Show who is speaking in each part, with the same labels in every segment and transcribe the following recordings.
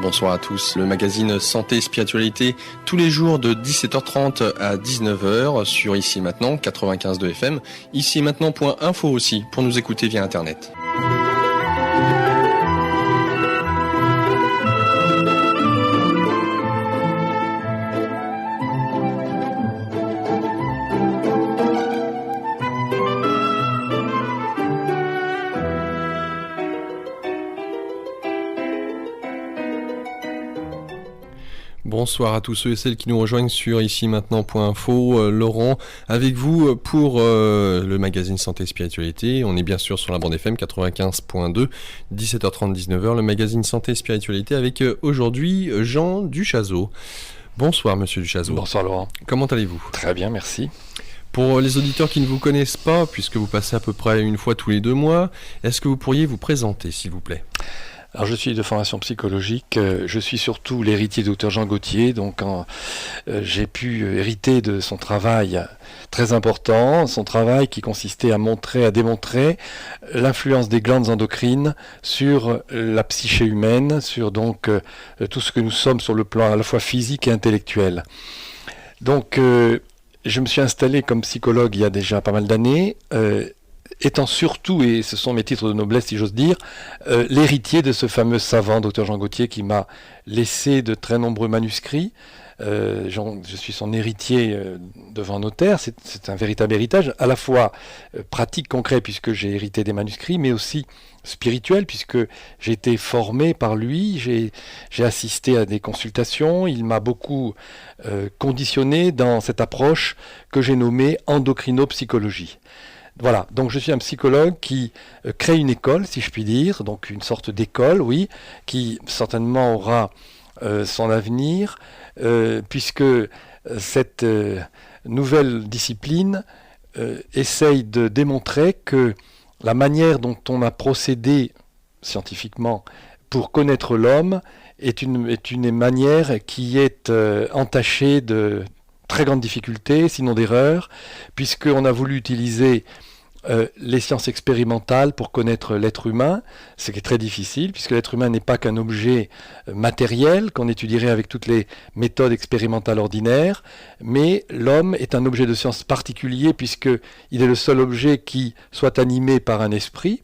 Speaker 1: Bonsoir à tous. Le magazine Santé et Spiritualité, tous les jours de 17h30 à 19h sur Ici et Maintenant, 95.2 FM, ici et maintenant.info aussi, pour nous écouter via Internet. Bonsoir à tous ceux et celles qui nous rejoignent sur ici maintenant.info. Laurent, avec vous pour le magazine Santé et Spiritualité. On est bien sûr sur la bande FM 95.2, 17h30, 19h. Le magazine Santé et Spiritualité avec aujourd'hui Jean Duchazot. Bonsoir Monsieur Duchazot.
Speaker 2: Bonsoir Laurent.
Speaker 1: Comment allez-vous ?
Speaker 2: Très bien, merci.
Speaker 1: Pour les auditeurs qui ne vous connaissent pas, puisque vous passez à peu près une fois tous les 2 mois, est-ce que vous pourriez vous présenter s'il vous plaît ?
Speaker 2: Alors je suis de formation psychologique, je suis surtout l'héritier du Dr Jean Gautier, donc j'ai pu hériter de son travail très important, son travail qui consistait à démontrer l'influence des glandes endocrines sur la psyché humaine, sur donc tout ce que nous sommes sur le plan à la fois physique et intellectuel. Donc je me suis installé comme psychologue il y a déjà pas mal d'années, étant surtout, et ce sont mes titres de noblesse si j'ose dire, l'héritier de ce fameux savant, Dr Jean Gautier, qui m'a laissé de très nombreux manuscrits. Je suis son héritier devant notaire, c'est un véritable héritage, à la fois pratique, concret, puisque j'ai hérité des manuscrits, mais aussi spirituel, puisque j'ai été formé par lui, j'ai assisté à des consultations, il m'a beaucoup conditionné dans cette approche que j'ai nommée endocrinopsychologie. Voilà, donc je suis un psychologue qui crée une école, si je puis dire, donc une sorte d'école, oui, qui certainement aura son avenir, puisque cette nouvelle discipline essaye de démontrer que la manière dont on a procédé scientifiquement pour connaître l'homme est une manière qui est entachée de très grandes difficultés, sinon d'erreurs, puisqu'on a voulu utiliser les sciences expérimentales pour connaître l'être humain, ce qui est très difficile, puisque l'être humain n'est pas qu'un objet matériel qu'on étudierait avec toutes les méthodes expérimentales ordinaires, mais l'homme est un objet de science particulier, puisqu'il est le seul objet qui soit animé par un esprit.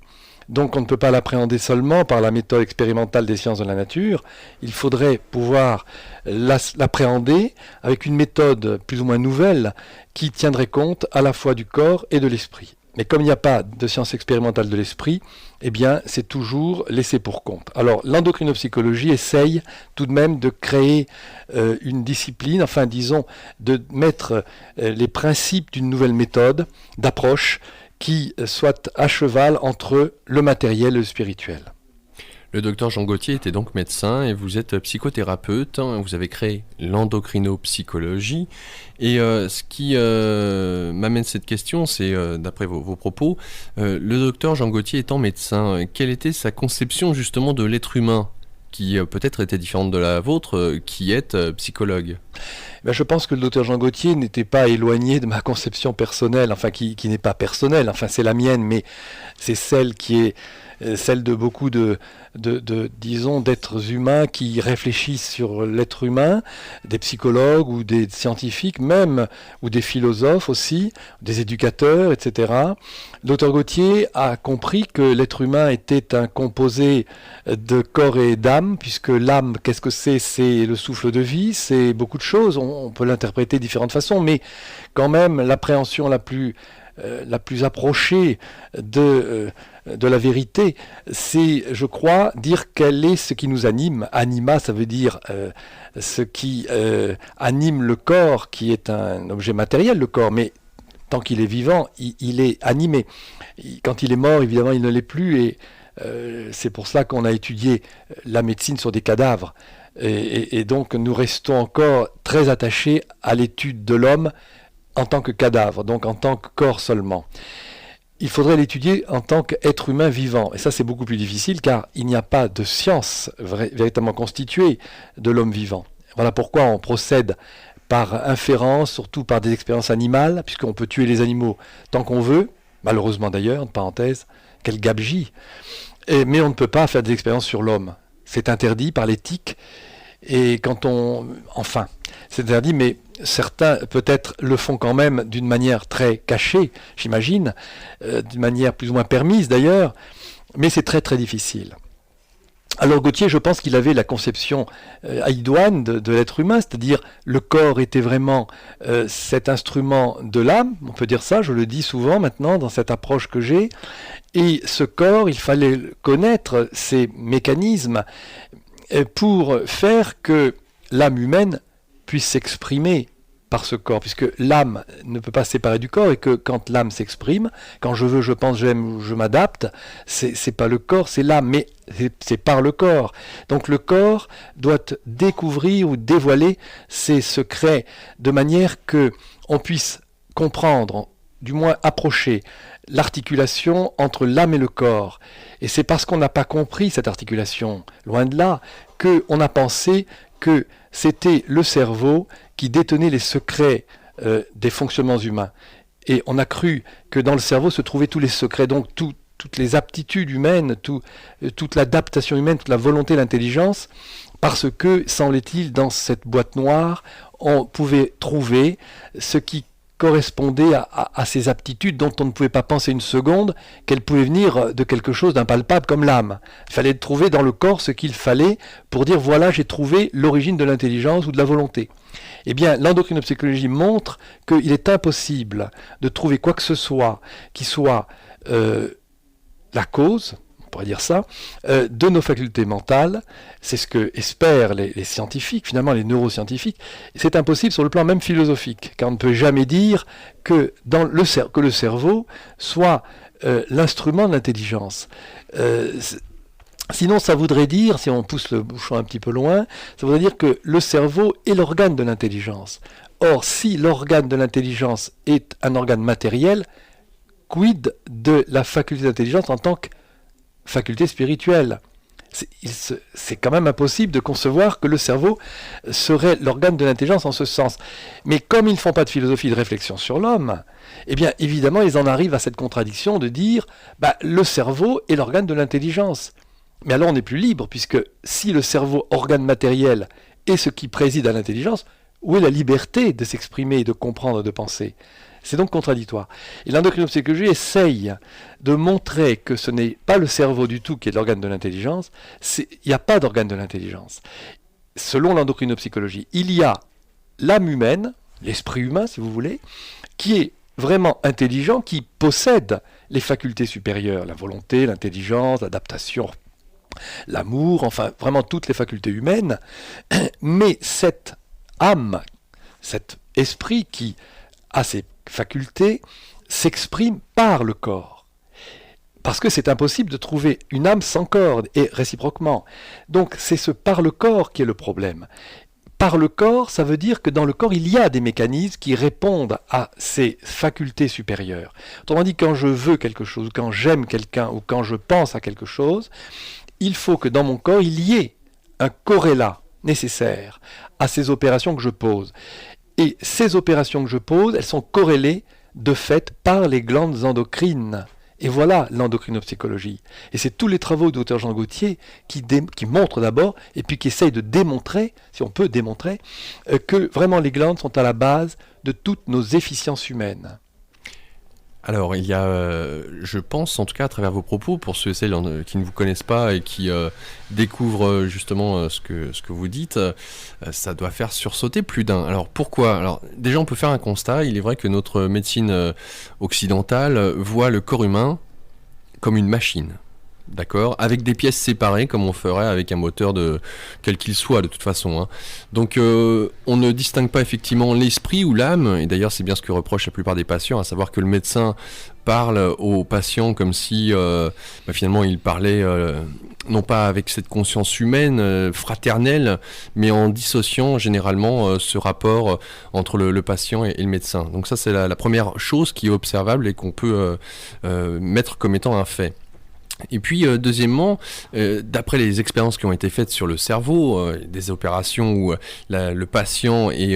Speaker 2: Donc on ne peut pas l'appréhender seulement par la méthode expérimentale des sciences de la nature, il faudrait pouvoir l'appréhender avec une méthode plus ou moins nouvelle qui tiendrait compte à la fois du corps et de l'esprit. Mais comme il n'y a pas de science expérimentale de l'esprit, eh bien c'est toujours laissé pour compte. Alors l'endocrinopsychologie essaye tout de même de créer une discipline, enfin disons de mettre les principes d'une nouvelle méthode d'approche qui soit à cheval entre le matériel et le spirituel.
Speaker 1: Le docteur Jean Gautier était donc médecin et vous êtes psychothérapeute. Vous avez créé l'endocrinopsychologie. Et ce qui m'amène cette question, c'est, d'après vos propos, le docteur Jean Gautier étant médecin, quelle était sa conception justement de l'être humain, qui peut-être était différente de la vôtre, qui êtes psychologue ?
Speaker 2: Je pense que le docteur Jean Gautier n'était pas éloigné de ma conception personnelle, enfin qui n'est pas personnelle, enfin c'est la mienne, mais c'est celle qui est celle de beaucoup disons, d'êtres humains qui réfléchissent sur l'être humain, des psychologues ou des scientifiques même, ou des philosophes aussi, des éducateurs, etc. Le docteur Gautier a compris que l'être humain était un composé de corps et d'âme, puisque l'âme, qu'est-ce que c'est ? C'est le souffle de vie, c'est beaucoup de choses, on peut l'interpréter de différentes façons, mais quand même l'appréhension la plus approchée de la vérité, c'est, je crois, dire quel est ce qui nous anime. Anima, ça veut dire ce qui anime le corps, qui est un objet matériel, le corps, mais tant qu'il est vivant, il est animé. Quand il est mort, évidemment, il ne l'est plus, et c'est pour cela qu'on a étudié la médecine sur des cadavres. Et donc, nous restons encore très attachés à l'étude de l'homme en tant que cadavre, donc en tant que corps seulement. Il faudrait l'étudier en tant qu'être humain vivant. Et ça, c'est beaucoup plus difficile, car il n'y a pas de science véritablement constituée de l'homme vivant. Voilà pourquoi on procède par inférence, surtout par des expériences animales, puisqu'on peut tuer les animaux tant qu'on veut, malheureusement d'ailleurs, entre parenthèses, quel gabegie. Mais on ne peut pas faire des expériences sur l'homme. c'est interdit par l'éthique. Et enfin, c'est interdit, mais certains peut-être le font quand même d'une manière très cachée, j'imagine, d'une manière plus ou moins permise d'ailleurs, mais c'est très très difficile. Alors Gautier, je pense qu'il avait la conception idoine de l'être humain, c'est-à-dire le corps était vraiment cet instrument de l'âme, on peut dire ça, je le dis souvent maintenant dans cette approche que j'ai, et ce corps, il fallait connaître ses mécanismes pour faire que l'âme humaine puisse s'exprimer par ce corps, puisque l'âme ne peut pas se séparer du corps, et que quand l'âme s'exprime, quand je veux, je pense, j'aime, je m'adapte, c'est pas le corps, c'est l'âme, mais c'est par le corps. Donc le corps doit découvrir ou dévoiler ses secrets de manière que on puisse comprendre, du moins approcher l'articulation entre l'âme et le corps. Et c'est parce qu'on n'a pas compris cette articulation, loin de là, qu'on a pensé que c'était le cerveau qui détenait les secrets des fonctionnements humains. Et on a cru que dans le cerveau se trouvaient tous les secrets, donc toutes les aptitudes humaines, toute l'adaptation humaine, toute la volonté, l'intelligence, parce que, semble-t-il, dans cette boîte noire, on pouvait trouver ce qui correspondait à ces aptitudes dont on ne pouvait pas penser une seconde qu'elles pouvaient venir de quelque chose d'impalpable comme l'âme. Il fallait trouver dans le corps ce qu'il fallait pour dire voilà, j'ai trouvé l'origine de l'intelligence ou de la volonté. Eh bien, l'endocrinopsychologie montre qu'il est impossible de trouver quoi que ce soit qui soit la cause, on pourrait dire ça, de nos facultés mentales. C'est ce que espèrent les scientifiques, finalement les neuroscientifiques. C'est impossible sur le plan même philosophique, car on ne peut jamais dire que le cerveau soit l'instrument de l'intelligence. Sinon, ça voudrait dire, si on pousse le bouchon un petit peu loin, ça voudrait dire que le cerveau est l'organe de l'intelligence. Or, si l'organe de l'intelligence est un organe matériel, quid de la faculté d'intelligence en tant que faculté spirituelle? C'est quand même impossible de concevoir que le cerveau serait l'organe de l'intelligence en ce sens. Mais comme ils ne font pas de philosophie de réflexion sur l'homme, eh bien évidemment ils en arrivent à cette contradiction de dire le cerveau est l'organe de l'intelligence. Mais alors on n'est plus libre, puisque si le cerveau, organe matériel, est ce qui préside à l'intelligence, où est la liberté de s'exprimer, de comprendre, de penser? C'est donc contradictoire. Et l'endocrinopsychologie essaye de montrer que ce n'est pas le cerveau du tout qui est l'organe de l'intelligence, il n'y a pas d'organe de l'intelligence. Selon l'endocrinopsychologie, il y a l'âme humaine, l'esprit humain si vous voulez, qui est vraiment intelligent, qui possède les facultés supérieures, la volonté, l'intelligence, l'adaptation, l'amour, enfin vraiment toutes les facultés humaines, mais cette âme, cet esprit qui a ses facultés, s'exprime par le corps. Parce que c'est impossible de trouver une âme sans corps, et réciproquement. Donc c'est ce par le corps qui est le problème. Par le corps, ça veut dire que dans le corps, il y a des mécanismes qui répondent à ces facultés supérieures. Autrement dit, quand je veux quelque chose, quand j'aime quelqu'un, ou quand je pense à quelque chose, il faut que dans mon corps, il y ait un corrélat nécessaire à ces opérations que je pose. Et ces opérations que je pose, elles sont corrélées de fait par les glandes endocrines. Et voilà l'endocrinopsychologie. Et c'est tous les travaux du Dr Jean Gautier qui montrent d'abord, et puis qui essayent de démontrer, si on peut démontrer, que vraiment les glandes sont à la base de toutes nos efficiences humaines.
Speaker 1: Alors, il y a, je pense, en tout cas à travers vos propos, pour ceux et celles qui ne vous connaissent pas et qui découvrent justement ce que vous dites, ça doit faire sursauter plus d'un. Alors, pourquoi ? Alors, déjà, on peut faire un constat. Il est vrai que notre médecine occidentale voit le corps humain comme une machine. D'accord, avec des pièces séparées comme on ferait avec un moteur quel qu'il soit de toute façon. Donc on ne distingue pas effectivement l'esprit ou l'âme, et d'ailleurs c'est bien ce que reprochent la plupart des patients, à savoir que le médecin parle aux patients comme si finalement il parlait non pas avec cette conscience humaine, fraternelle, mais en dissociant généralement ce rapport entre le patient et le médecin. Donc ça c'est la première chose qui est observable et qu'on peut mettre comme étant un fait. Et puis deuxièmement, d'après les expériences qui ont été faites sur le cerveau, des opérations où le patient est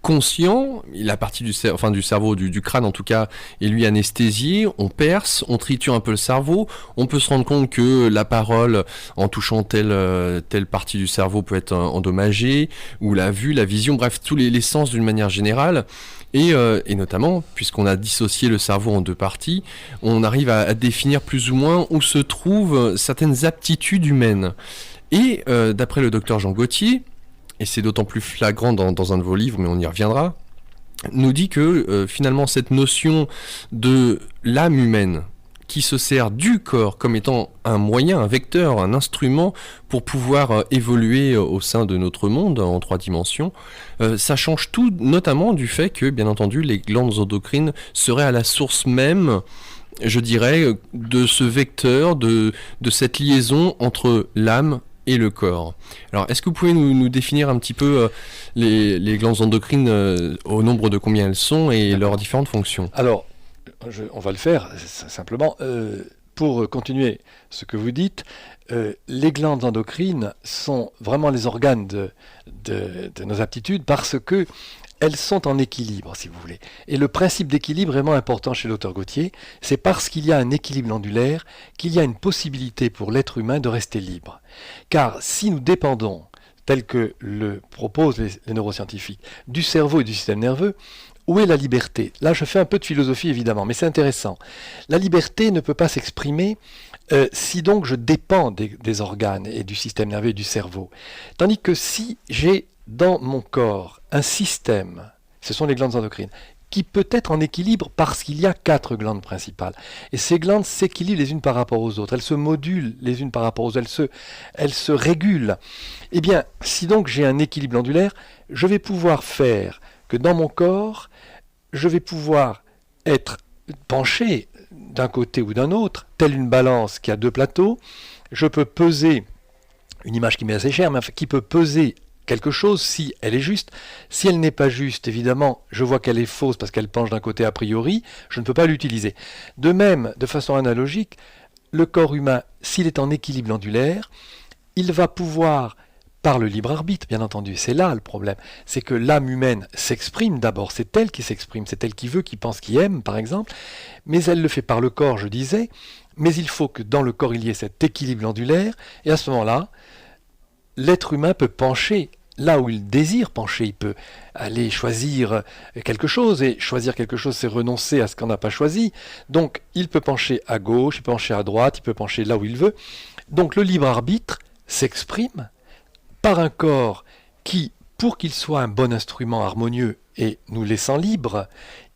Speaker 1: conscient, la partie du cerveau, du crâne en tout cas, est lui anesthésiée, on perce, on triture un peu le cerveau, on peut se rendre compte que la parole, en touchant telle partie du cerveau peut être endommagée, ou la vue, la vision, bref, tous les sens d'une manière générale. Et notamment, puisqu'on a dissocié le cerveau en deux parties, on arrive à définir plus ou moins où se trouvent certaines aptitudes humaines. Et d'après le docteur Jean Gauthier, et c'est d'autant plus flagrant dans un de vos livres, mais on y reviendra, nous dit que finalement cette notion de l'âme humaine qui se sert du corps comme étant un moyen, un vecteur, un instrument pour pouvoir évoluer au sein de notre monde en 3 dimensions, ça change tout, notamment du fait que, bien entendu, les glandes endocrines seraient à la source même, je dirais, de ce vecteur, de cette liaison entre l'âme et le corps. Alors, est-ce que vous pouvez nous définir un petit peu les glandes endocrines, au nombre de combien elles sont et leurs différentes fonctions?
Speaker 2: Alors, on va le faire simplement. Pour continuer ce que vous dites, les glandes endocrines sont vraiment les organes de nos aptitudes parce que elles sont en équilibre, si vous voulez. Et le principe d'équilibre est vraiment important chez l'auteur Gauthier. C'est parce qu'il y a un équilibre glandulaire qu'il y a une possibilité pour l'être humain de rester libre. Car si nous dépendons, tel que le proposent les neuroscientifiques, du cerveau et du système nerveux, où est la liberté? Là, je fais un peu de philosophie, évidemment, mais c'est intéressant. La liberté ne peut pas s'exprimer si donc je dépends des organes et du système nerveux et du cerveau. Tandis que si j'ai dans mon corps un système, ce sont les glandes endocrines, qui peut être en équilibre parce qu'il y a 4 glandes principales. Et ces glandes s'équilibrent les unes par rapport aux autres. Elles se modulent les unes par rapport aux autres. Elles se régulent. Eh bien, si donc j'ai un équilibre glandulaire, je vais pouvoir faire que dans mon corps, je vais pouvoir être penché d'un côté ou d'un autre, telle une balance qui a 2 plateaux. Je peux peser, une image qui m'est assez chère, mais qui peut peser quelque chose si elle est juste. Si elle n'est pas juste, évidemment, je vois qu'elle est fausse parce qu'elle penche d'un côté a priori, je ne peux pas l'utiliser. De même, de façon analogique, le corps humain, s'il est en équilibre glandulaire, il va pouvoir, par le libre arbitre, bien entendu, c'est là le problème, c'est que l'âme humaine s'exprime d'abord, c'est elle qui s'exprime, c'est elle qui veut, qui pense, qui aime, par exemple, mais elle le fait par le corps, je disais, mais il faut que dans le corps il y ait cet équilibre glandulaire, et à ce moment-là, l'être humain peut pencher là où il désire pencher. Il peut aller choisir quelque chose, et choisir quelque chose, c'est renoncer à ce qu'on n'a pas choisi. Donc, il peut pencher à gauche, il peut pencher à droite, il peut pencher là où il veut. Donc, le libre arbitre s'exprime par un corps qui, pour qu'il soit un bon instrument harmonieux et nous laissant libres,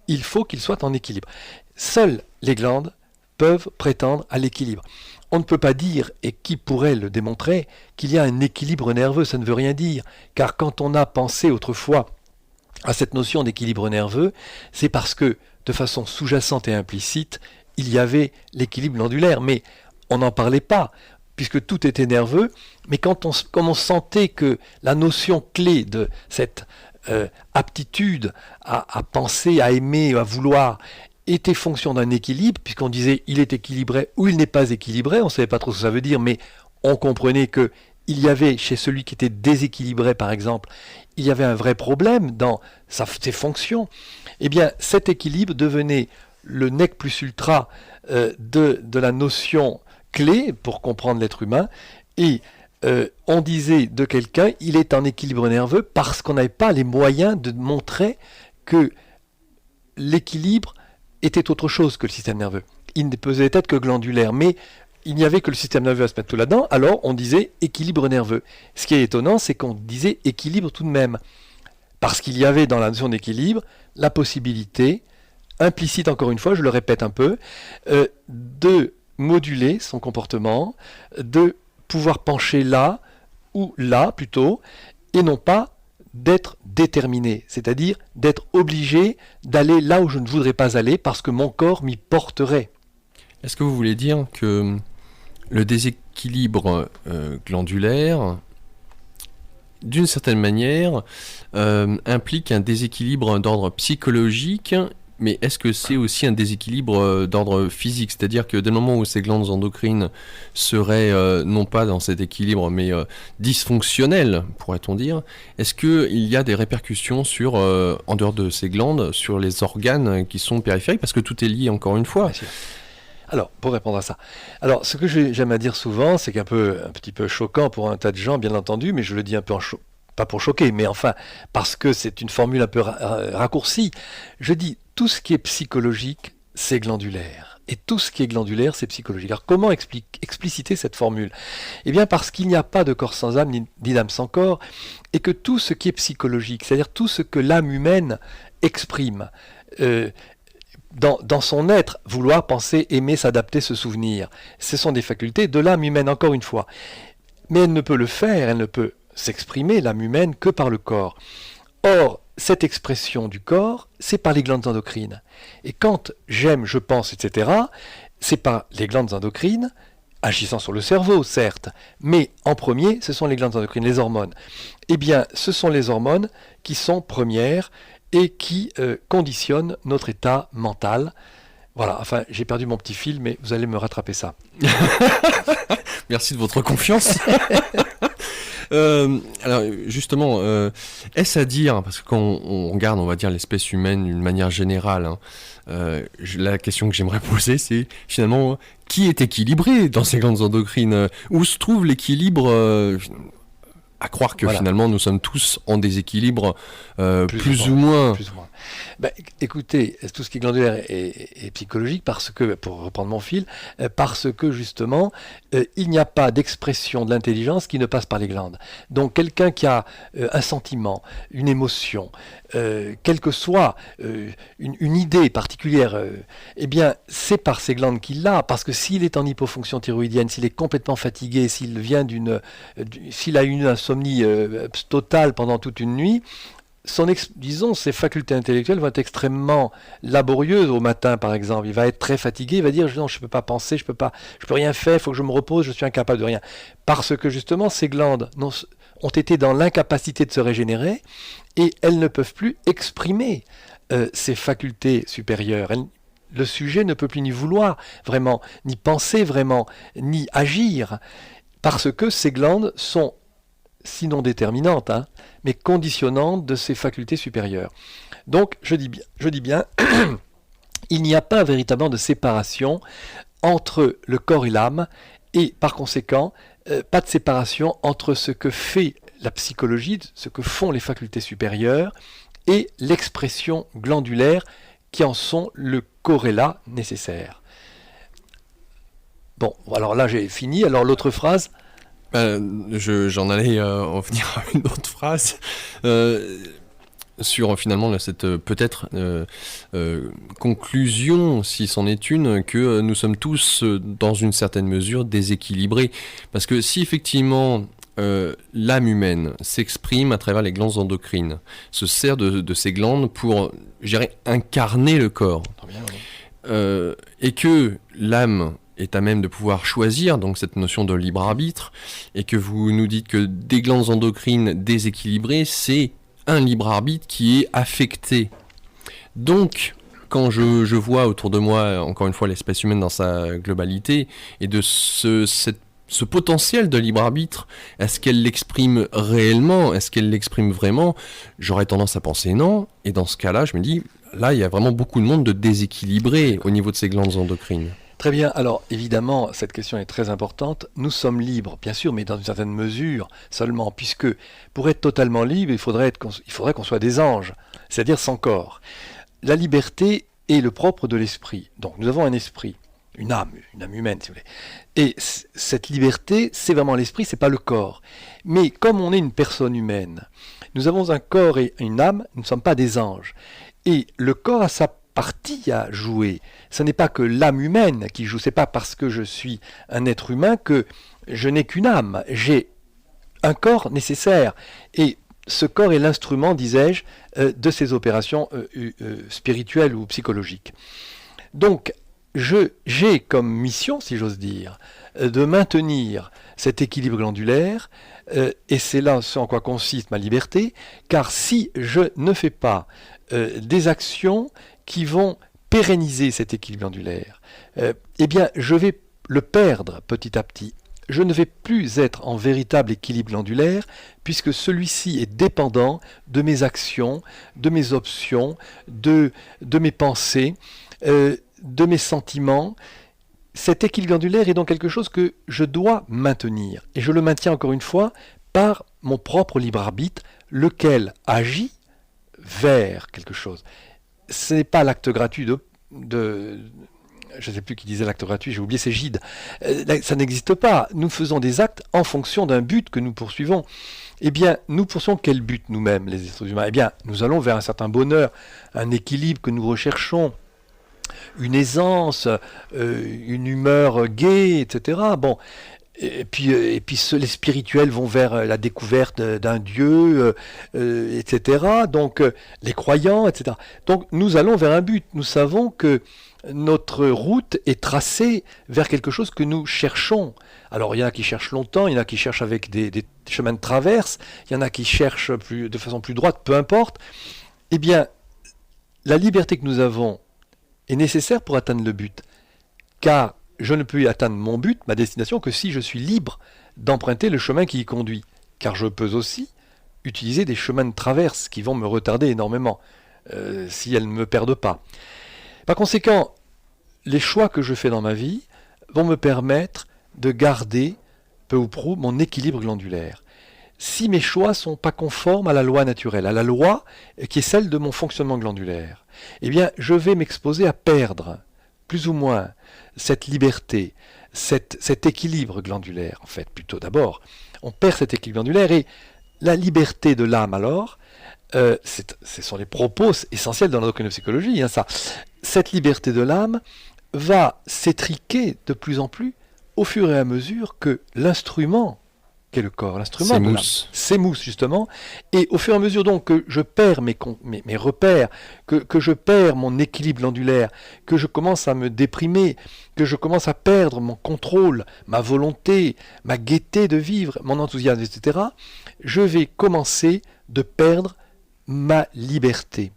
Speaker 2: il faut qu'il soit en équilibre. Seules les glandes peuvent prétendre à l'équilibre. On ne peut pas dire, et qui pourrait le démontrer, qu'il y a un équilibre nerveux, ça ne veut rien dire. Car quand on a pensé autrefois à cette notion d'équilibre nerveux, c'est parce que, de façon sous-jacente et implicite, il y avait l'équilibre glandulaire. Mais on n'en parlait pas, puisque tout était nerveux. Mais comme on sentait que la notion clé de cette aptitude à penser, à aimer, à vouloir, était fonction d'un équilibre, puisqu'on disait il est équilibré ou il n'est pas équilibré, on ne savait pas trop ce que ça veut dire, mais on comprenait que il y avait chez celui qui était déséquilibré, par exemple, il y avait un vrai problème dans ses fonctions. Eh bien, cet équilibre devenait le nec plus ultra de la notion clé pour comprendre l'être humain, et on disait de quelqu'un il est en équilibre nerveux parce qu'on n'avait pas les moyens de montrer que l'équilibre était autre chose que le système nerveux. Il ne pesait être que glandulaire, mais il n'y avait que le système nerveux à se mettre tout là-dedans, alors on disait équilibre nerveux. Ce qui est étonnant, c'est qu'on disait équilibre tout de même, parce qu'il y avait dans la notion d'équilibre la possibilité, implicite encore une fois, je le répète un peu, de moduler son comportement, de pouvoir pencher là, ou là plutôt, et non pas d'être déterminé, c'est-à-dire d'être obligé d'aller là où je ne voudrais pas aller parce que mon corps m'y porterait.
Speaker 1: Est-ce que vous voulez dire que le déséquilibre glandulaire, d'une certaine manière, implique un déséquilibre d'ordre psychologique Mais est-ce que c'est aussi un déséquilibre d'ordre physique? C'est-à-dire que dès le moment où ces glandes endocrines seraient non pas dans cet équilibre, mais dysfonctionnelles, pourrait-on dire, est-ce qu'il y a des répercussions sur, en dehors de ces glandes, sur les organes qui sont périphériques? Parce que tout est lié encore une fois.
Speaker 2: Alors, pour répondre à ça, alors ce que j'aime à dire souvent, c'est un petit peu choquant pour un tas de gens, bien entendu, mais je le dis un peu pas pour choquer, mais enfin, parce que c'est une formule un peu raccourcie. Je dis, tout ce qui est psychologique, c'est glandulaire. Et tout ce qui est glandulaire, c'est psychologique. Alors, comment expliciter cette formule? Eh bien, parce qu'il n'y a pas de corps sans âme, ni d'âme sans corps, et que tout ce qui est psychologique, c'est-à-dire tout ce que l'âme humaine exprime, dans son être, vouloir, penser, aimer, s'adapter, se souvenir. Ce sont des facultés de l'âme humaine, encore une fois. Mais elle ne peut le faire, elle ne peut s'exprimer, l'âme humaine, que par le corps. Or, cette expression du corps, c'est par les glandes endocrines. Et quand j'aime, je pense, etc., c'est par les glandes endocrines, agissant sur le cerveau, certes, mais en premier, ce sont les glandes endocrines, les hormones. Eh bien, ce sont les hormones qui sont premières et qui conditionne notre état mental. Voilà, enfin, j'ai perdu mon petit fil, mais vous allez me rattraper ça.
Speaker 1: Merci de votre confiance. Alors justement, est-ce à dire, parce que quand on regarde, on va dire, l'espèce humaine d'une manière générale, hein, la question que j'aimerais poser, c'est finalement, qui est équilibré dans ces glandes endocrines? Où se trouve l'équilibre à croire que finalement nous sommes tous en déséquilibre, plus ou moins.
Speaker 2: Ben, écoutez, tout ce qui est glandulaire est psychologique parce que, pour reprendre mon fil, parce que justement, il n'y a pas d'expression de l'intelligence qui ne passe par les glandes. Donc quelqu'un qui a un sentiment, une émotion, quelle que soit une idée particulière, eh bien c'est par ces glandes qu'il l'a, parce que s'il est en hypofonction thyroïdienne, s'il est complètement fatigué, s'il a une insomnie totale pendant toute une nuit, disons, ses facultés intellectuelles vont être extrêmement laborieuses au matin, par exemple. Il va être très fatigué, il va dire non, je ne peux pas penser, je peux rien faire, il faut que je me repose, je suis incapable de rien. Parce que justement, ces glandes ont été dans l'incapacité de se régénérer et elles ne peuvent plus exprimer ces facultés supérieures. Le sujet ne peut plus ni vouloir vraiment, ni penser vraiment, ni agir, parce que ces glandes sont sinon déterminante, hein, mais conditionnante de ses facultés supérieures. Donc, je dis bien, il n'y a pas véritablement de séparation entre le corps et l'âme, et par conséquent, pas de séparation entre ce que fait la psychologie, ce que font les facultés supérieures, et l'expression glandulaire qui en sont le corrélat nécessaire. Bon, alors là j'ai fini, alors l'autre phrase...
Speaker 1: J'en allais en venir à une autre phrase sur finalement cette peut-être conclusion, si c'en est une, que nous sommes tous dans une certaine mesure déséquilibrés. Parce que si effectivement l'âme humaine s'exprime à travers les glandes endocrines, se sert de ces glandes pour, je dirais, incarner le corps,
Speaker 2: bien, oui.
Speaker 1: Et que l'âme est à même de pouvoir choisir, donc cette notion de libre arbitre, et que vous nous dites que des glandes endocrines déséquilibrées, c'est un libre arbitre qui est affecté. Donc, quand je vois autour de moi, encore une fois, l'espèce humaine dans sa globalité, et de ce potentiel de libre arbitre, est-ce qu'elle l'exprime réellement? Est-ce qu'elle l'exprime vraiment? J'aurais tendance à penser non, et dans ce cas-là, je me dis, là, il y a vraiment beaucoup de monde de déséquilibré au niveau de ces glandes endocrines.
Speaker 2: Très bien, alors évidemment, cette question est très importante. Nous sommes libres, bien sûr, mais dans une certaine mesure seulement, puisque pour être totalement libre, il faudrait qu'on soit des anges, c'est-à-dire sans corps. La liberté est le propre de l'esprit. Donc nous avons un esprit, une âme humaine, si vous voulez. Et cette liberté, c'est vraiment l'esprit, c'est pas le corps. Mais comme on est une personne humaine, nous avons un corps et une âme, nous ne sommes pas des anges. Et le corps a sa partie à jouer. Ce n'est pas que l'âme humaine qui joue, c'est pas parce que je suis un être humain que je n'ai qu'une âme. J'ai un corps nécessaire. Et ce corps est l'instrument, disais-je, de ces opérations spirituelles ou psychologiques. Donc, j'ai comme mission, si j'ose dire, de maintenir cet équilibre glandulaire, et c'est là ce en quoi consiste ma liberté, car si je ne fais pas des actions qui vont pérenniser cet équilibre glandulaire, eh bien, je vais le perdre petit à petit. Je ne vais plus être en véritable équilibre glandulaire puisque celui-ci est dépendant de mes actions, de mes options, de mes pensées, de mes sentiments. Cet équilibre glandulaire est donc quelque chose que je dois maintenir. Et je le maintiens encore une fois par mon propre libre arbitre, lequel agit vers quelque chose. Ce n'est pas l'acte gratuit je ne sais plus qui disait l'acte gratuit, j'ai oublié, c'est Gide. Ça n'existe pas. Nous faisons des actes en fonction d'un but que nous poursuivons. Eh bien, nous poursuivons quel but nous-mêmes, les êtres humains ? Eh bien, nous allons vers un certain bonheur, un équilibre que nous recherchons, une aisance, une humeur gaie, etc. Bon. Et puis les spirituels vont vers la découverte d'un Dieu, etc. Donc, les croyants, etc. Donc, nous allons vers un but. Nous savons que notre route est tracée vers quelque chose que nous cherchons. Alors, il y en a qui cherchent longtemps, il y en a qui cherchent avec des chemins de traverse, il y en a qui cherchent de façon plus droite, peu importe. Eh bien, la liberté que nous avons est nécessaire pour atteindre le but. Car je ne peux y atteindre mon but, ma destination, que si je suis libre d'emprunter le chemin qui y conduit. Car je peux aussi utiliser des chemins de traverse qui vont me retarder énormément, si elles ne me perdent pas. Par conséquent, les choix que je fais dans ma vie vont me permettre de garder, peu ou prou, mon équilibre glandulaire. Si mes choix ne sont pas conformes à la loi naturelle, à la loi qui est celle de mon fonctionnement glandulaire, eh bien, je vais m'exposer à perdre, plus ou moins, cette liberté, cet équilibre glandulaire, en fait, plutôt d'abord. On perd cet équilibre glandulaire et la liberté de l'âme, alors, ce sont les propos essentiels dans l'endocrinopsychologie, ça. Cette liberté de l'âme va s'étriquer de plus en plus au fur et à mesure que l'instrument, qu'est le corps, l'instrument de l'âme, s'émousse justement, et au fur et à mesure donc que je perds mes repères, que je perds mon équilibre glandulaire, que je commence à me déprimer, que je commence à perdre mon contrôle, ma volonté, ma gaieté de vivre, mon enthousiasme, etc., je vais commencer de perdre ma liberté.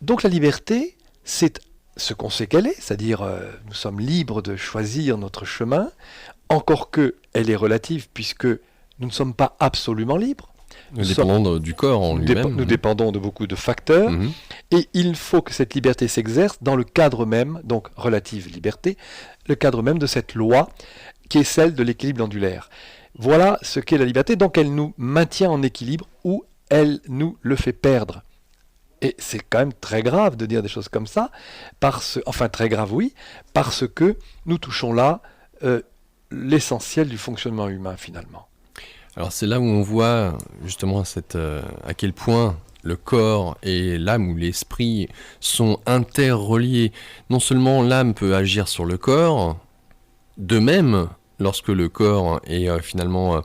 Speaker 2: Donc la liberté, c'est ce qu'on sait qu'elle est, c'est-à-dire nous sommes libres de choisir notre chemin, encore que elle est relative puisque nous ne sommes pas absolument libres.
Speaker 1: Nous dépendons du corps en lui-même.
Speaker 2: Nous dépendons de beaucoup de facteurs, et il faut que cette liberté s'exerce dans le cadre même, donc relative liberté, le cadre même de cette loi qui est celle de l'équilibre glandulaire. Voilà ce qu'est la liberté, donc elle nous maintient en équilibre ou elle nous le fait perdre. Et c'est quand même très grave de dire des choses comme ça, enfin très grave oui, parce que nous touchons là l'essentiel du fonctionnement humain finalement.
Speaker 1: Alors c'est là où on voit justement à quel point le corps et l'âme ou l'esprit sont interreliés. Non seulement l'âme peut agir sur le corps, de même lorsque le corps est finalement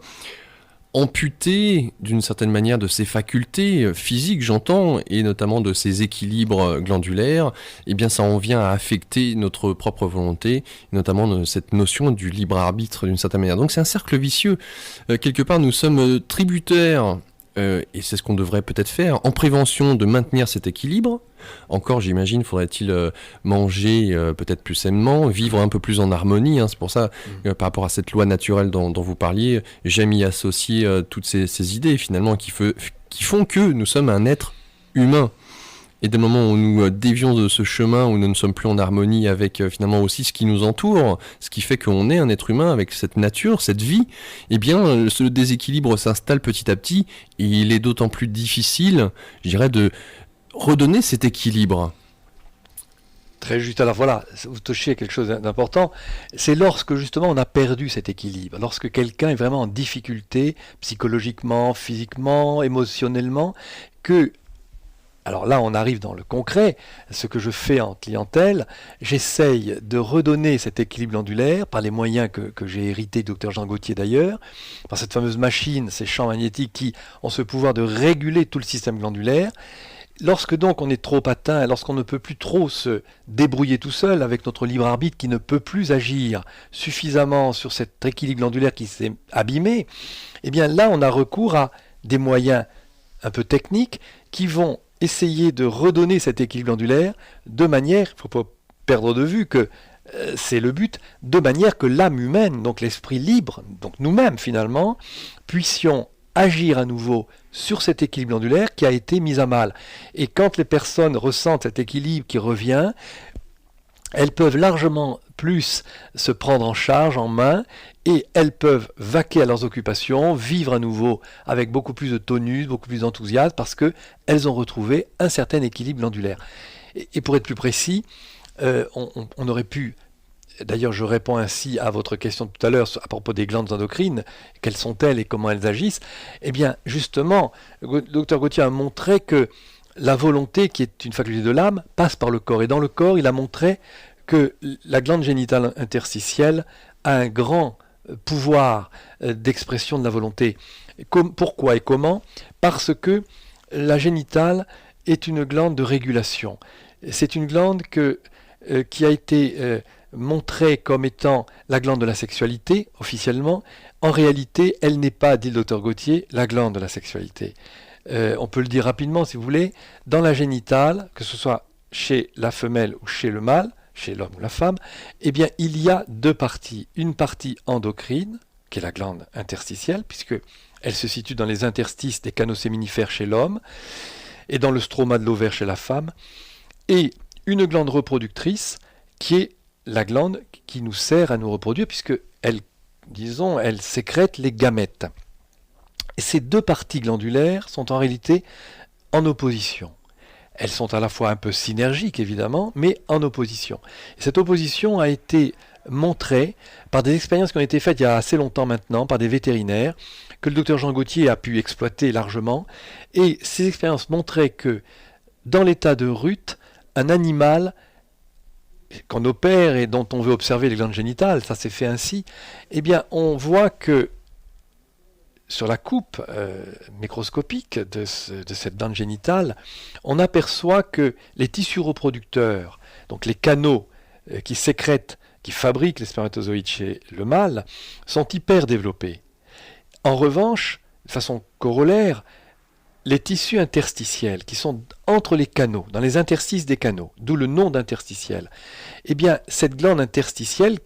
Speaker 1: amputé d'une certaine manière de ses facultés physiques, j'entends, et notamment de ses équilibres glandulaires, eh bien ça en vient à affecter notre propre volonté, notamment de cette notion du libre arbitre d'une certaine manière. Donc c'est un cercle vicieux. Quelque part, nous sommes tributaires, et c'est ce qu'on devrait peut-être faire, en prévention de maintenir cet équilibre. Encore, j'imagine, faudrait-il manger peut-être plus sainement, vivre un peu plus en harmonie. C'est pour ça, par rapport à cette loi naturelle dont vous parliez, j'aime y associer toutes ces idées, finalement, qui font que nous sommes un être humain. Et dès le moment où nous dévions de ce chemin, où nous ne sommes plus en harmonie avec finalement aussi ce qui nous entoure, ce qui fait qu'on est un être humain avec cette nature, cette vie, eh bien, ce déséquilibre s'installe petit à petit, et il est d'autant plus difficile, je dirais, de redonner cet équilibre.
Speaker 2: Très juste. Alors voilà, vous touchez à quelque chose d'important. C'est lorsque justement on a perdu cet équilibre, lorsque quelqu'un est vraiment en difficulté psychologiquement, physiquement, émotionnellement, que... Alors là, on arrive dans le concret. Ce que je fais en clientèle, j'essaye de redonner cet équilibre glandulaire par les moyens que j'ai hérités du Dr Jean Gauthier d'ailleurs, par cette fameuse machine, ces champs magnétiques qui ont ce pouvoir de réguler tout le système glandulaire. Lorsque donc on est trop atteint, lorsqu'on ne peut plus trop se débrouiller tout seul avec notre libre arbitre qui ne peut plus agir suffisamment sur cet équilibre glandulaire qui s'est abîmé, eh bien là on a recours à des moyens un peu techniques qui vont essayer de redonner cet équilibre glandulaire de manière, il ne faut pas perdre de vue que c'est le but, de manière que l'âme humaine, donc l'esprit libre, donc nous-mêmes finalement, puissions agir à nouveau sur cet équilibre glandulaire qui a été mis à mal. Et quand les personnes ressentent cet équilibre qui revient, elles peuvent largement plus se prendre en charge, en main, et elles peuvent vaquer à leurs occupations, vivre à nouveau avec beaucoup plus de tonus, beaucoup plus d'enthousiasme, parce qu'elles ont retrouvé un certain équilibre glandulaire. Et pour être plus précis, on aurait pu, d'ailleurs je réponds ainsi à votre question de tout à l'heure à propos des glandes endocrines, quelles sont-elles et comment elles agissent. Eh bien justement, le docteur Gautier a montré que la volonté, qui est une faculté de l'âme, passe par le corps. Et dans le corps, il a montré que la glande génitale interstitielle a un grand pouvoir d'expression de la volonté. Pourquoi et comment ? Parce que la génitale est une glande de régulation. C'est une glande qui a été montrée comme étant la glande de la sexualité, officiellement. En réalité, elle n'est pas, dit le docteur Gautier, la glande de la sexualité. On peut le dire rapidement si vous voulez, dans la génitale, que ce soit chez la femelle ou chez le mâle, chez l'homme ou la femme, eh bien il y a deux parties. Une partie endocrine, qui est la glande interstitielle, puisque elle se situe dans les interstices des canaux séminifères chez l'homme, et dans le stroma de l'ovaire chez la femme, et une glande reproductrice, qui est la glande qui nous sert à nous reproduire, puisque elle sécrète les gamètes. Et ces deux parties glandulaires sont en réalité en opposition. Elles sont à la fois un peu synergiques, évidemment, mais en opposition. Et cette opposition a été montrée par des expériences qui ont été faites il y a assez longtemps maintenant, par des vétérinaires, que le docteur Jean Gautier a pu exploiter largement. Et ces expériences montraient que, dans l'état de rut, un animal qu'on opère et dont on veut observer les glandes génitales, ça s'est fait ainsi, eh bien, on voit que sur la coupe microscopique de cette glande génitale, on aperçoit que les tissus reproducteurs, donc les canaux qui sécrètent, qui fabriquent les spermatozoïdes chez le mâle, sont hyper développés. En revanche, de façon corollaire, les tissus interstitiels qui sont entre les canaux, dans les interstices des canaux, d'où le nom d'interstitiel, eh bien, cette glande interstitielle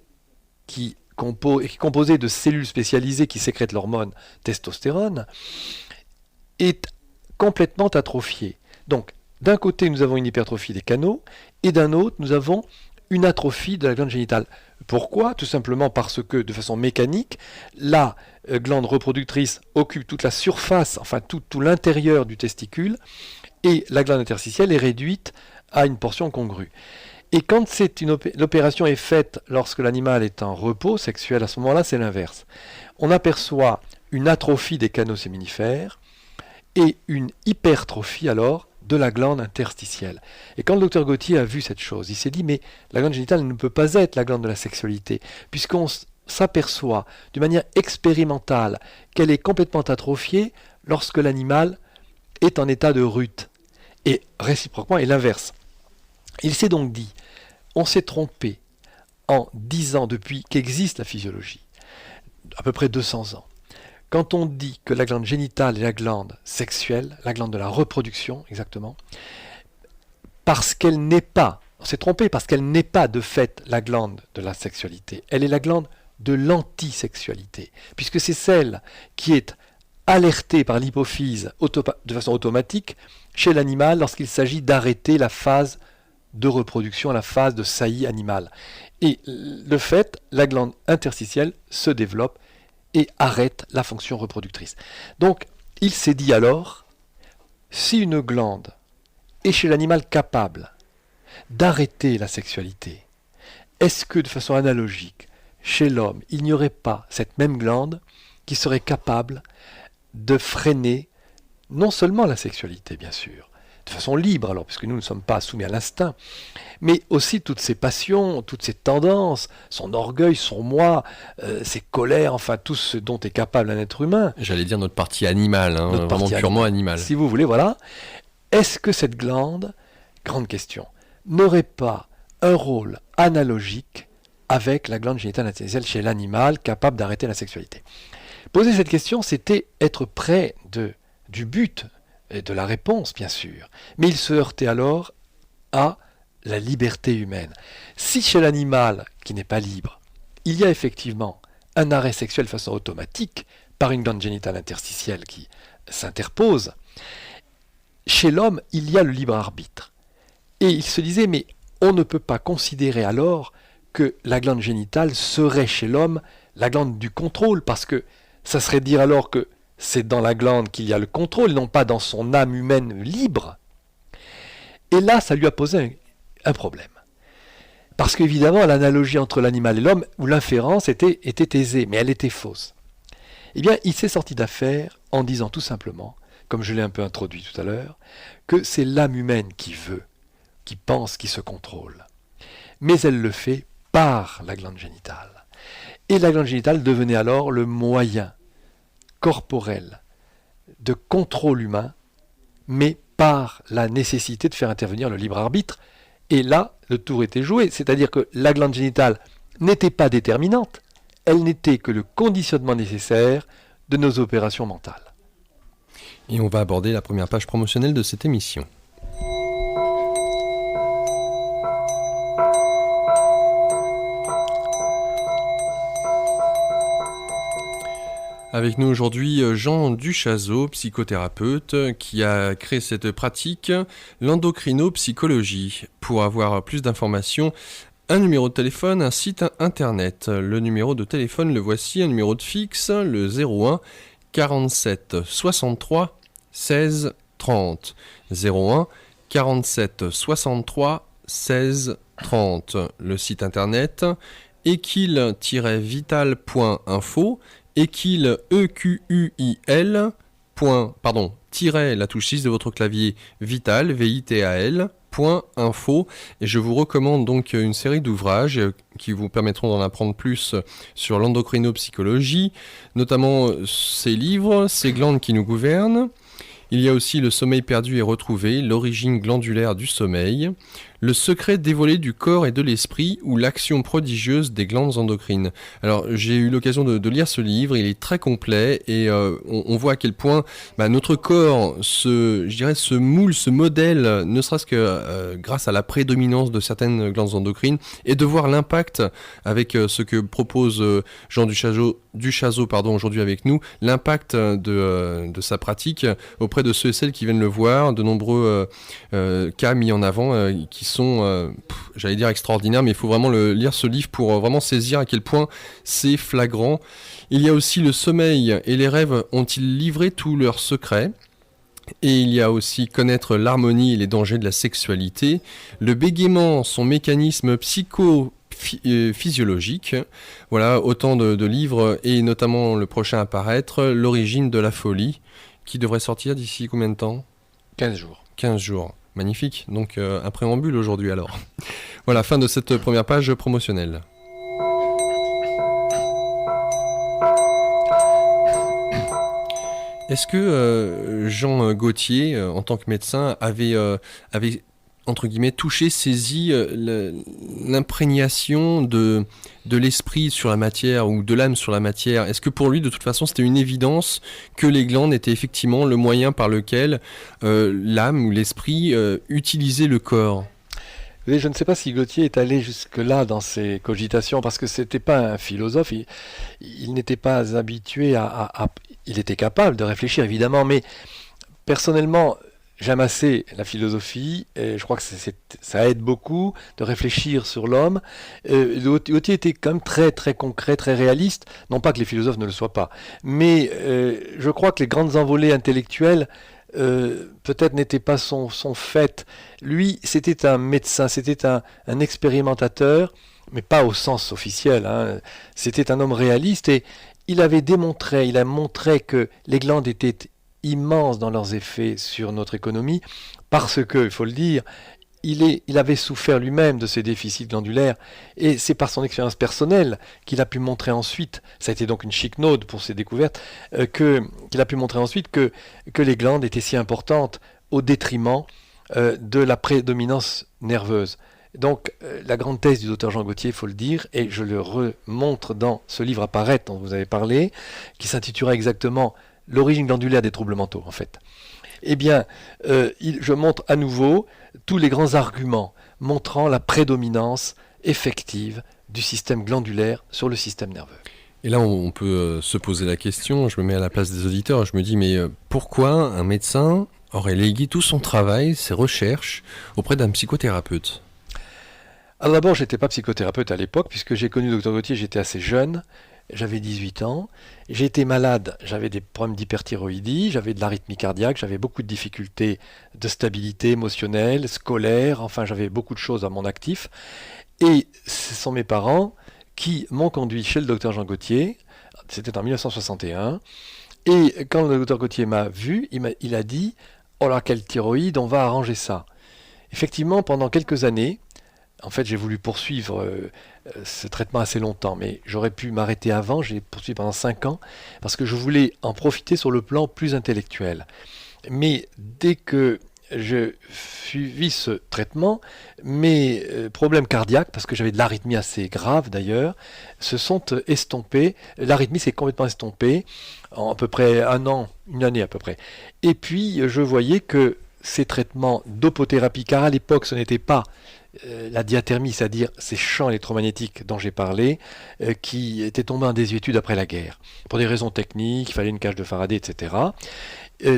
Speaker 2: qui est composée de cellules spécialisées qui sécrètent l'hormone testostérone, est complètement atrophiée. Donc, d'un côté, nous avons une hypertrophie des canaux, et d'un autre, nous avons une atrophie de la glande génitale. Pourquoi ? Tout simplement parce que, de façon mécanique, la glande reproductrice occupe toute la surface, enfin tout l'intérieur du testicule, et la glande interstitielle est réduite à une portion congrue. Et quand l'opération est faite lorsque l'animal est en repos sexuel, à ce moment-là, c'est l'inverse. On aperçoit une atrophie des canaux séminifères et une hypertrophie alors de la glande interstitielle. Et quand le docteur Gautier a vu cette chose, il s'est dit, mais la glande génitale ne peut pas être la glande de la sexualité, puisqu'on s'aperçoit d'une manière expérimentale qu'elle est complètement atrophiée lorsque l'animal est en état de rut. Et réciproquement, et l'inverse. Il s'est donc dit, on s'est trompé en 10 ans depuis qu'existe la physiologie, à peu près 200 ans. Quand on dit que la glande génitale est la glande sexuelle, la glande de la reproduction exactement, parce qu'elle n'est pas, on s'est trompé parce qu'elle n'est pas de fait la glande de la sexualité, elle est la glande de l'antisexualité, puisque c'est celle qui est alertée par l'hypophyse de façon automatique chez l'animal lorsqu'il s'agit d'arrêter la phase de reproduction, la phase de saillie animale. Et le fait, la glande interstitielle se développe et arrête la fonction reproductrice. Donc, il s'est dit alors, si une glande est chez l'animal capable d'arrêter la sexualité, est-ce que de façon analogique, chez l'homme, il n'y aurait pas cette même glande qui serait capable de freiner non seulement la sexualité, bien sûr, de façon libre, alors, puisque nous ne sommes pas soumis à l'instinct, mais aussi toutes ses passions, toutes ses tendances, son orgueil, son moi, ses colères, enfin tout ce dont est capable un être humain.
Speaker 1: J'allais dire notre partie animale, vraiment purement animale.
Speaker 2: Si vous voulez, voilà. Est-ce que cette glande, grande question, n'aurait pas un rôle analogique avec la glande génitale interstitielle chez l'animal capable d'arrêter la sexualité ? Poser cette question, c'était être près du but et de la réponse, bien sûr. Mais il se heurtait alors à la liberté humaine. Si chez l'animal, qui n'est pas libre, il y a effectivement un arrêt sexuel de façon automatique, par une glande génitale interstitielle qui s'interpose, chez l'homme, il y a le libre arbitre. Et il se disait, mais on ne peut pas considérer alors que la glande génitale serait chez l'homme la glande du contrôle, parce que ça serait dire alors que c'est dans la glande qu'il y a le contrôle, non pas dans son âme humaine libre. Et là, ça lui a posé un problème. Parce qu'évidemment, l'analogie entre l'animal et l'homme, ou l'inférence était aisée, mais elle était fausse. Eh bien, il s'est sorti d'affaire en disant tout simplement, comme je l'ai un peu introduit tout à l'heure, que c'est l'âme humaine qui veut, qui pense, qui se contrôle. Mais elle le fait par la glande génitale. Et la glande génitale devenait alors le moyen corporel de contrôle humain, mais par la nécessité de faire intervenir le libre arbitre. Et là, le tour était joué, c'est-à-dire que la glande génitale n'était pas déterminante, elle n'était que le conditionnement nécessaire de nos opérations mentales.
Speaker 1: Et on va aborder la première page promotionnelle de cette émission. Avec nous aujourd'hui Jean Duchazot, psychothérapeute, qui a créé cette pratique, l'endocrinopsychologie. Pour avoir plus d'informations, un numéro de téléphone, un site internet. Le numéro de téléphone, le voici, un numéro de fixe, le 01 47 63 16 30. 01 47 63 16 30. Le site internet, equil-vital.info, equil, E-Q-U-I-L, tiret la touche 6 de votre clavier, vital, V-I-T-A-L, .info, et je vous recommande donc une série d'ouvrages qui vous permettront d'en apprendre plus sur l'endocrinopsychologie, notamment ces livres, Ces glandes qui nous gouvernent. Il y a aussi Le sommeil perdu et retrouvé, l'origine glandulaire du sommeil, Le secret dévoilé du corps et de l'esprit ou l'action prodigieuse des glandes endocrines. Alors j'ai eu l'occasion de lire ce livre, il est très complet et on voit à quel point notre corps se moule, se modèle, ne serait-ce que grâce à la prédominance de certaines glandes endocrines, et de voir l'impact avec ce que propose Jean Duchazot aujourd'hui avec nous, l'impact de sa pratique auprès de ceux et celles qui viennent le voir, de nombreux cas mis en avant qui sont, j'allais dire extraordinaires, mais il faut vraiment lire ce livre pour vraiment saisir à quel point c'est flagrant. Il y a aussi Le sommeil et les rêves ont-ils livré tous leurs secrets ? Et il y a aussi Connaître l'harmonie et les dangers de la sexualité, Le bégaiement, son mécanisme physiologique. Voilà, autant de livres, et notamment le prochain à paraître, L'origine de la folie, qui devrait sortir d'ici combien de temps ?
Speaker 2: 15 jours.
Speaker 1: 15 jours. Magnifique. Donc un préambule aujourd'hui alors. Voilà, fin de cette première page promotionnelle. Est-ce que Jean Gauthier, en tant que médecin, avait entre guillemets, touché, saisi l'imprégnation de l'esprit sur la matière ou de l'âme sur la matière? Est-ce que pour lui, de toute façon, c'était une évidence que les glandes étaient effectivement le moyen par lequel l'âme ou l'esprit utilisait le corps?
Speaker 2: Je ne sais pas si Gauthier est allé jusque-là dans ses cogitations, parce que ce n'était pas un philosophe, il n'était pas habitué il était capable de réfléchir, évidemment, mais personnellement, j'aime assez la philosophie, et je crois que ça aide beaucoup de réfléchir sur l'homme. Gauthier était quand même très très concret, très réaliste, non pas que les philosophes ne le soient pas, mais je crois que les grandes envolées intellectuelles peut-être n'étaient pas son fait. Lui, c'était un médecin, c'était un expérimentateur, mais pas au sens officiel, hein. C'était un homme réaliste, et il a montré que les glandes étaient immenses dans leurs effets sur notre économie, parce que, il faut le dire, il avait souffert lui-même de ses déficits glandulaires, et c'est par son expérience personnelle qu'il a pu montrer ensuite, ça a été donc une chic note pour ses découvertes, qu'il a pu montrer ensuite que les glandes étaient si importantes au détriment de la prédominance nerveuse. Donc la grande thèse du docteur Jean Gauthier, il faut le dire, et je le remontre dans ce livre à paraître dont vous avez parlé, qui s'intitulera exactement l'origine glandulaire des troubles mentaux, en fait. Eh bien, je montre à nouveau tous les grands arguments montrant la prédominance effective du système glandulaire sur le système nerveux.
Speaker 1: Et là, on peut se poser la question, je me mets à la place des auditeurs, je me dis, mais pourquoi un médecin aurait légué tout son travail, ses recherches, auprès d'un psychothérapeute ?
Speaker 2: Alors d'abord, je n'étais pas psychothérapeute à l'époque, puisque j'ai connu le Dr Gautier, j'étais assez jeune, j'avais 18 ans, j'ai été malade, j'avais des problèmes d'hyperthyroïdie, j'avais de l'arythmie cardiaque, j'avais beaucoup de difficultés de stabilité émotionnelle, scolaire, enfin j'avais beaucoup de choses à mon actif. Et ce sont mes parents qui m'ont conduit chez le docteur Jean Gautier, c'était en 1961, et quand le docteur Gautier m'a vu, il a dit « Oh là, quelle thyroïde, on va arranger ça ». Effectivement, pendant quelques années, en fait j'ai voulu poursuivre ce traitement assez longtemps, mais j'aurais pu m'arrêter avant, j'ai poursuivi pendant 5 ans, parce que je voulais en profiter sur le plan plus intellectuel. Mais dès que je suivis ce traitement, mes problèmes cardiaques, parce que j'avais de l'arythmie assez grave d'ailleurs, se sont estompés. L'arythmie s'est complètement estompée en à peu près un an, une année à peu près. Et puis je voyais que ces traitements d'opothérapie, car à l'époque ce n'était pas la diathermie, c'est-à-dire ces champs électromagnétiques dont j'ai parlé, qui étaient tombés en désuétude après la guerre. Pour des raisons techniques, il fallait une cage de Faraday, etc.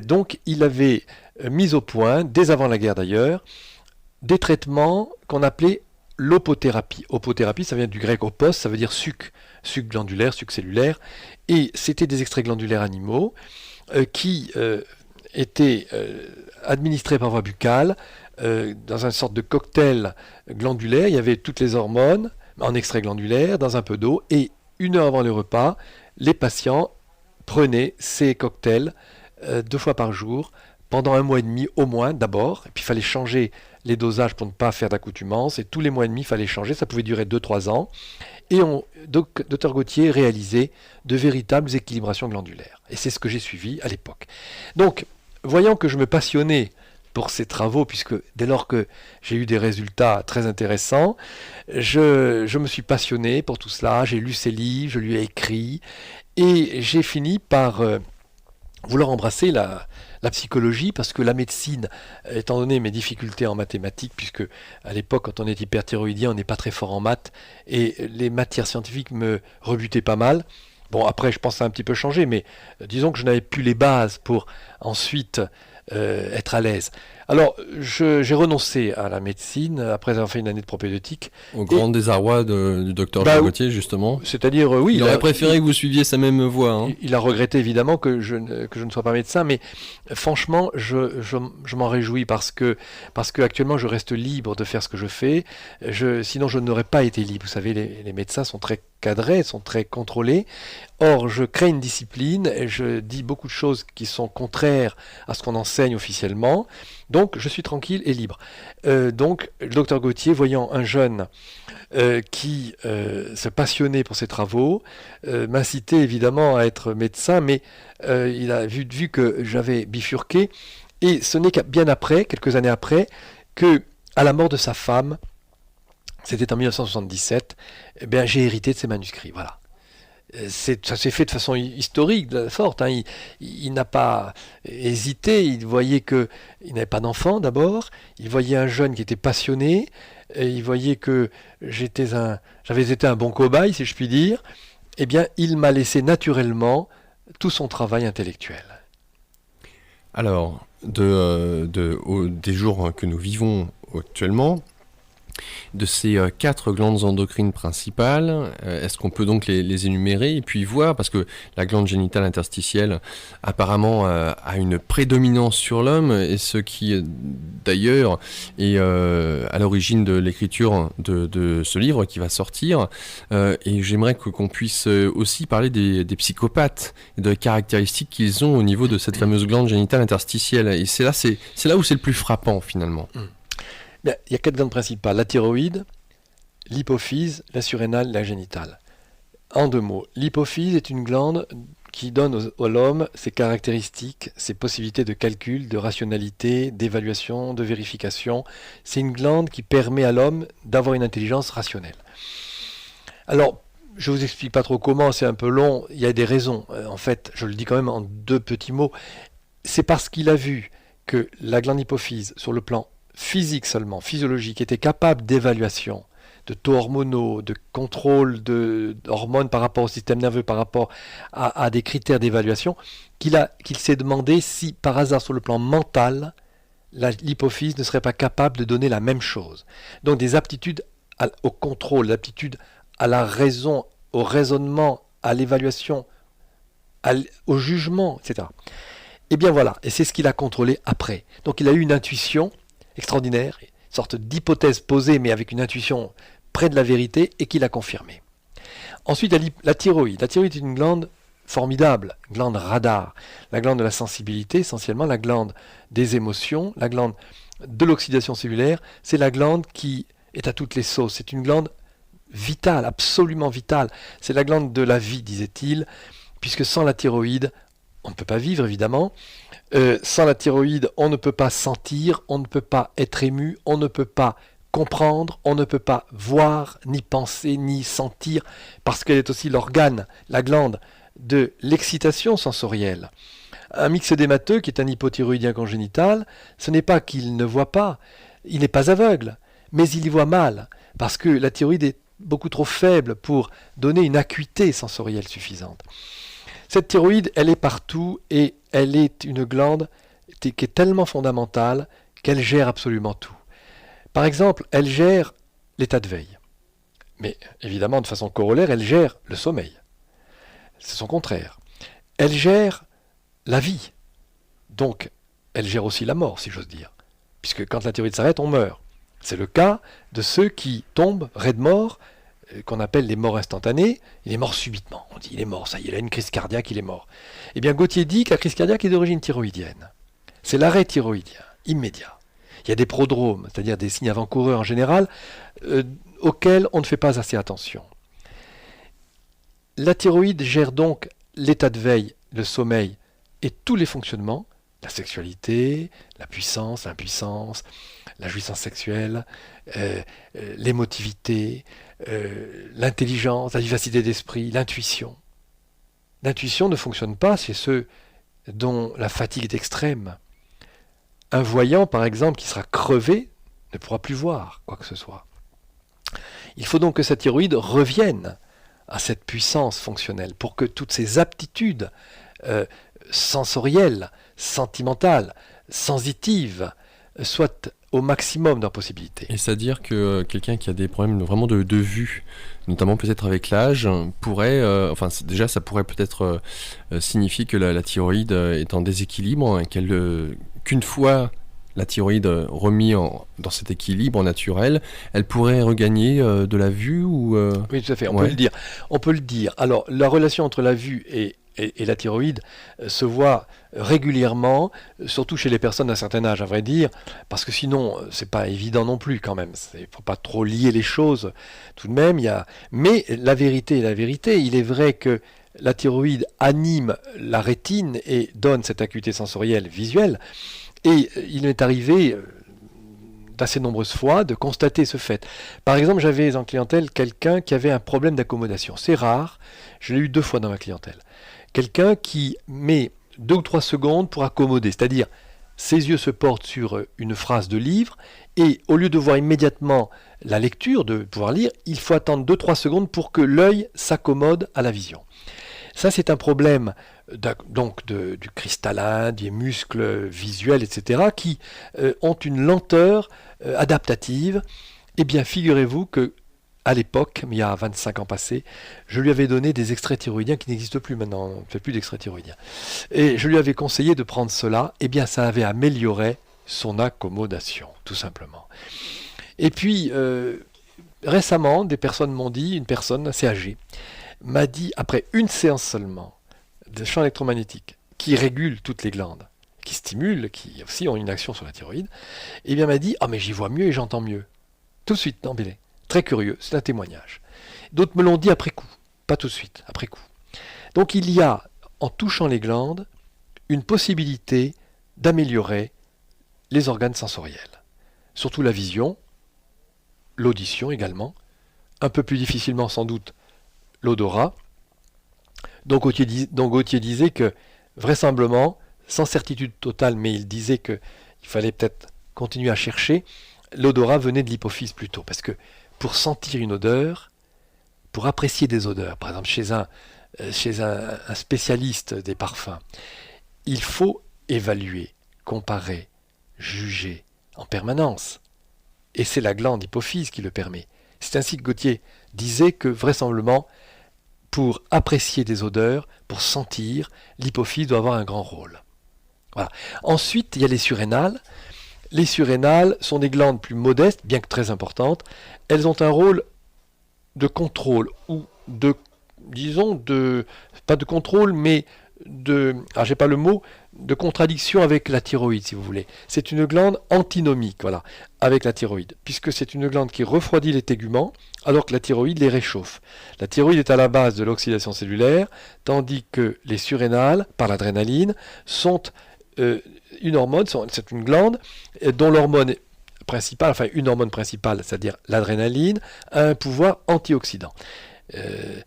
Speaker 2: Donc il avait mis au point, dès avant la guerre d'ailleurs, des traitements qu'on appelait l'opothérapie. Opothérapie, ça vient du grec opos, ça veut dire suc glandulaire, suc cellulaire, et c'était des extraits glandulaires animaux qui étaient administrés par voie buccale dans une sorte de cocktail glandulaire. Il y avait toutes les hormones en extrait glandulaire, dans un peu d'eau, et 1 heure avant le repas, les patients prenaient ces cocktails 2 fois par jour, pendant 1 mois et demi au moins d'abord, et puis il fallait changer les dosages pour ne pas faire d'accoutumance, et tous les mois et demi il fallait changer, ça pouvait durer 2-3 ans, et Dr Gautier réalisait de véritables équilibrations glandulaires, et c'est ce que j'ai suivi à l'époque. Donc, voyant que je me passionnais pour ces travaux, puisque dès lors que j'ai eu des résultats très intéressants, je me suis passionné pour tout cela, j'ai lu ses livres, je lui ai écrit, et j'ai fini par vouloir embrasser la psychologie, parce que la médecine, étant donné mes difficultés en mathématiques, puisque à l'époque, quand on est hyperthyroïdien, on n'est pas très fort en maths, et les matières scientifiques me rebutaient pas mal. Bon, après, je pense que ça a un petit peu changé, mais disons que je n'avais plus les bases pour ensuite être à l'aise. Alors, j'ai renoncé à la médecine après avoir fait une année de propédeutique.
Speaker 1: Au grand désarroi du docteur Jean Gautier, justement.
Speaker 2: C'est-à-dire, oui.
Speaker 1: Il aurait préféré que vous suiviez sa même voie. Hein.
Speaker 2: Il a regretté évidemment que je ne sois pas médecin, mais franchement, je m'en réjouis parce que actuellement je reste libre de faire ce que je fais. Sinon, je n'aurais pas été libre. Vous savez, les médecins sont très cadrés, sont très contrôlés. Or, je crée une discipline et je dis beaucoup de choses qui sont contraires à ce qu'on enseigne officiellement. Donc, je suis tranquille et libre. Donc, le docteur Gautier, voyant un jeune qui se passionnait pour ses travaux, m'incitait évidemment à être médecin, mais il a vu que j'avais bifurqué. Et ce n'est que bien après, quelques années après, que, à la mort de sa femme, c'était en 1977, eh bien, j'ai hérité de ses manuscrits. Voilà. Ça s'est fait de façon historique, forte. Hein. Il n'a pas hésité. Il voyait qu'il n'avait pas d'enfant d'abord. Il voyait un jeune qui était passionné. Et il voyait que j'avais été un bon cobaye, si je puis dire. Eh bien, il m'a laissé naturellement tout son travail intellectuel.
Speaker 1: Alors, des jours que nous vivons actuellement, de ces 4 glandes endocrines principales, est-ce qu'on peut donc les énumérer et puis voir, parce que la glande génitale interstitielle apparemment a une prédominance sur l'homme, et ce qui d'ailleurs est à l'origine de l'écriture de ce livre qui va sortir, et j'aimerais qu'on puisse aussi parler des psychopathes et de caractéristiques qu'ils ont au niveau de cette fameuse glande génitale interstitielle, et c'est là où c'est le plus frappant finalement.
Speaker 2: Bien, il y a 4 glandes principales, la thyroïde, l'hypophyse, la surrénale, la génitale. En 2 mots, l'hypophyse est une glande qui donne à l'homme ses caractéristiques, ses possibilités de calcul, de rationalité, d'évaluation, de vérification. C'est une glande qui permet à l'homme d'avoir une intelligence rationnelle. Alors, je vous explique pas trop comment, c'est un peu long, il y a des raisons. En fait, je le dis quand même en 2 petits mots. C'est parce qu'il a vu que la glande hypophyse, sur le plan physique seulement, physiologique, était capable d'évaluation, de taux hormonaux, de contrôle d'hormones par rapport au système nerveux, par rapport à des critères d'évaluation, qu'il s'est demandé si, par hasard, sur le plan mental, l'hypophyse ne serait pas capable de donner la même chose. Donc des aptitudes au contrôle, des aptitudes à la raison, au raisonnement, à l'évaluation, au jugement, etc. Et bien voilà, et c'est ce qu'il a contrôlé après. Donc il a eu une intuition extraordinaire, une sorte d'hypothèse posée, mais avec une intuition près de la vérité, et qu'il a confirmée. Ensuite, la thyroïde. La thyroïde est une glande formidable, glande radar, la glande de la sensibilité, essentiellement la glande des émotions, la glande de l'oxydation cellulaire, c'est la glande qui est à toutes les sauces, c'est une glande vitale, absolument vitale, c'est la glande de la vie, disait-il, puisque sans la thyroïde, on ne peut pas vivre évidemment, sans la thyroïde, on ne peut pas sentir, on ne peut pas être ému, on ne peut pas comprendre, on ne peut pas voir, ni penser, ni sentir, parce qu'elle est aussi l'organe, la glande de l'excitation sensorielle. Un myxœdémateux, qui est un hypothyroïdien congénital, ce n'est pas qu'il ne voit pas, il n'est pas aveugle, mais il y voit mal, parce que la thyroïde est beaucoup trop faible pour donner une acuité sensorielle suffisante. Cette thyroïde, elle est partout et elle est une glande qui est tellement fondamentale qu'elle gère absolument tout. Par exemple, elle gère l'état de veille. Mais évidemment, de façon corollaire, elle gère le sommeil. C'est son contraire. Elle gère la vie. Donc, elle gère aussi la mort, si j'ose dire. Puisque quand la thyroïde s'arrête, on meurt. C'est le cas de ceux qui tombent raides morts, qu'on appelle les morts instantanées. Il est mort subitement. On dit il est mort, ça y est, il a une crise cardiaque, il est mort. Eh bien, Gautier dit que la crise cardiaque est d'origine thyroïdienne. C'est l'arrêt thyroïdien, immédiat. Il y a des prodromes, c'est-à-dire des signes avant-coureurs en général, auxquels on ne fait pas assez attention. La thyroïde gère donc l'état de veille, le sommeil et tous les fonctionnements, la sexualité, la puissance, l'impuissance, la jouissance sexuelle, l'émotivité, l'intelligence, la vivacité d'esprit, l'intuition. L'intuition ne fonctionne pas chez ceux dont la fatigue est extrême. Un voyant, par exemple, qui sera crevé, ne pourra plus voir quoi que ce soit. Il faut donc que sa thyroïde revienne à cette puissance fonctionnelle pour que toutes ces aptitudes sensorielles, sentimentales, sensitives soient au maximum de possibilités.
Speaker 1: Et c'est-à-dire que quelqu'un qui a des problèmes vraiment de vue, notamment peut-être avec l'âge, pourrait, déjà ça pourrait peut-être signifier que la thyroïde est en déséquilibre, hein, qu'une fois la thyroïde remise dans cet équilibre naturel, elle pourrait regagner de la vue ou
Speaker 2: Oui, tout à fait, on peut le dire. On peut le dire. Alors, la relation entre la vue et la thyroïde se voit régulièrement, surtout chez les personnes d'un certain âge, à vrai dire, parce que sinon, c'est pas évident non plus quand même. Il ne faut pas trop lier les choses tout de même. Mais la vérité est la vérité. Il est vrai que la thyroïde anime la rétine et donne cette acuité sensorielle visuelle. Et il m'est arrivé d'assez nombreuses fois de constater ce fait. Par exemple, j'avais en clientèle quelqu'un qui avait un problème d'accommodation. C'est rare, je l'ai eu 2 fois dans ma clientèle. Quelqu'un qui met 2 ou 3 secondes pour accommoder, c'est-à-dire ses yeux se portent sur une phrase de livre et au lieu de voir immédiatement la lecture, de pouvoir lire, il faut attendre 2-3 secondes pour que l'œil s'accommode à la vision. Ça, c'est un problème du cristallin, des muscles visuels, etc., qui ont une lenteur adaptative. Eh bien, figurez-vous que à l'époque, il y a 25 ans passés, je lui avais donné des extraits thyroïdiens qui n'existent plus maintenant, on ne fait plus d'extraits thyroïdiens. Et je lui avais conseillé de prendre cela, eh bien ça avait amélioré son accommodation, tout simplement. Et puis, récemment, des personnes m'ont dit, une personne assez âgée, m'a dit, après une séance seulement de champ électromagnétique, qui régule toutes les glandes, qui stimule, qui aussi ont une action sur la thyroïde, eh bien m'a dit, ah mais j'y vois mieux et j'entends mieux. Tout de suite, d'emblée. Très curieux, c'est un témoignage. D'autres me l'ont dit après coup, pas tout de suite, après coup. Donc il y a, en touchant les glandes, une possibilité d'améliorer les organes sensoriels. Surtout la vision, l'audition également, un peu plus difficilement sans doute l'odorat. Donc Gautier disait que, vraisemblablement, sans certitude totale, mais il disait qu'il fallait peut-être continuer à chercher, l'odorat venait de l'hypophyse plutôt. Parce que pour sentir une odeur, pour apprécier des odeurs, par exemple chez un spécialiste des parfums, il faut évaluer, comparer, juger en permanence. Et c'est la glande hypophyse qui le permet. C'est ainsi que Gautier disait que vraisemblablement, pour apprécier des odeurs, pour sentir, l'hypophyse doit avoir un grand rôle. Voilà. Ensuite, il y a les surrénales. Les surrénales sont des glandes plus modestes, bien que très importantes. Elles ont un rôle de contrôle, ou de, disons, pas de contrôle, mais j'ai pas le mot, de contradiction avec la thyroïde, si vous voulez. C'est une glande antinomique, voilà, avec la thyroïde, puisque c'est une glande qui refroidit les téguments, alors que la thyroïde les réchauffe. La thyroïde est à la base de l'oxydation cellulaire, tandis que les surrénales, par l'adrénaline, sont une hormone, c'est une glande dont l'hormone principale, enfin une hormone principale, c'est-à-dire l'adrénaline, a un pouvoir antioxydant. Elle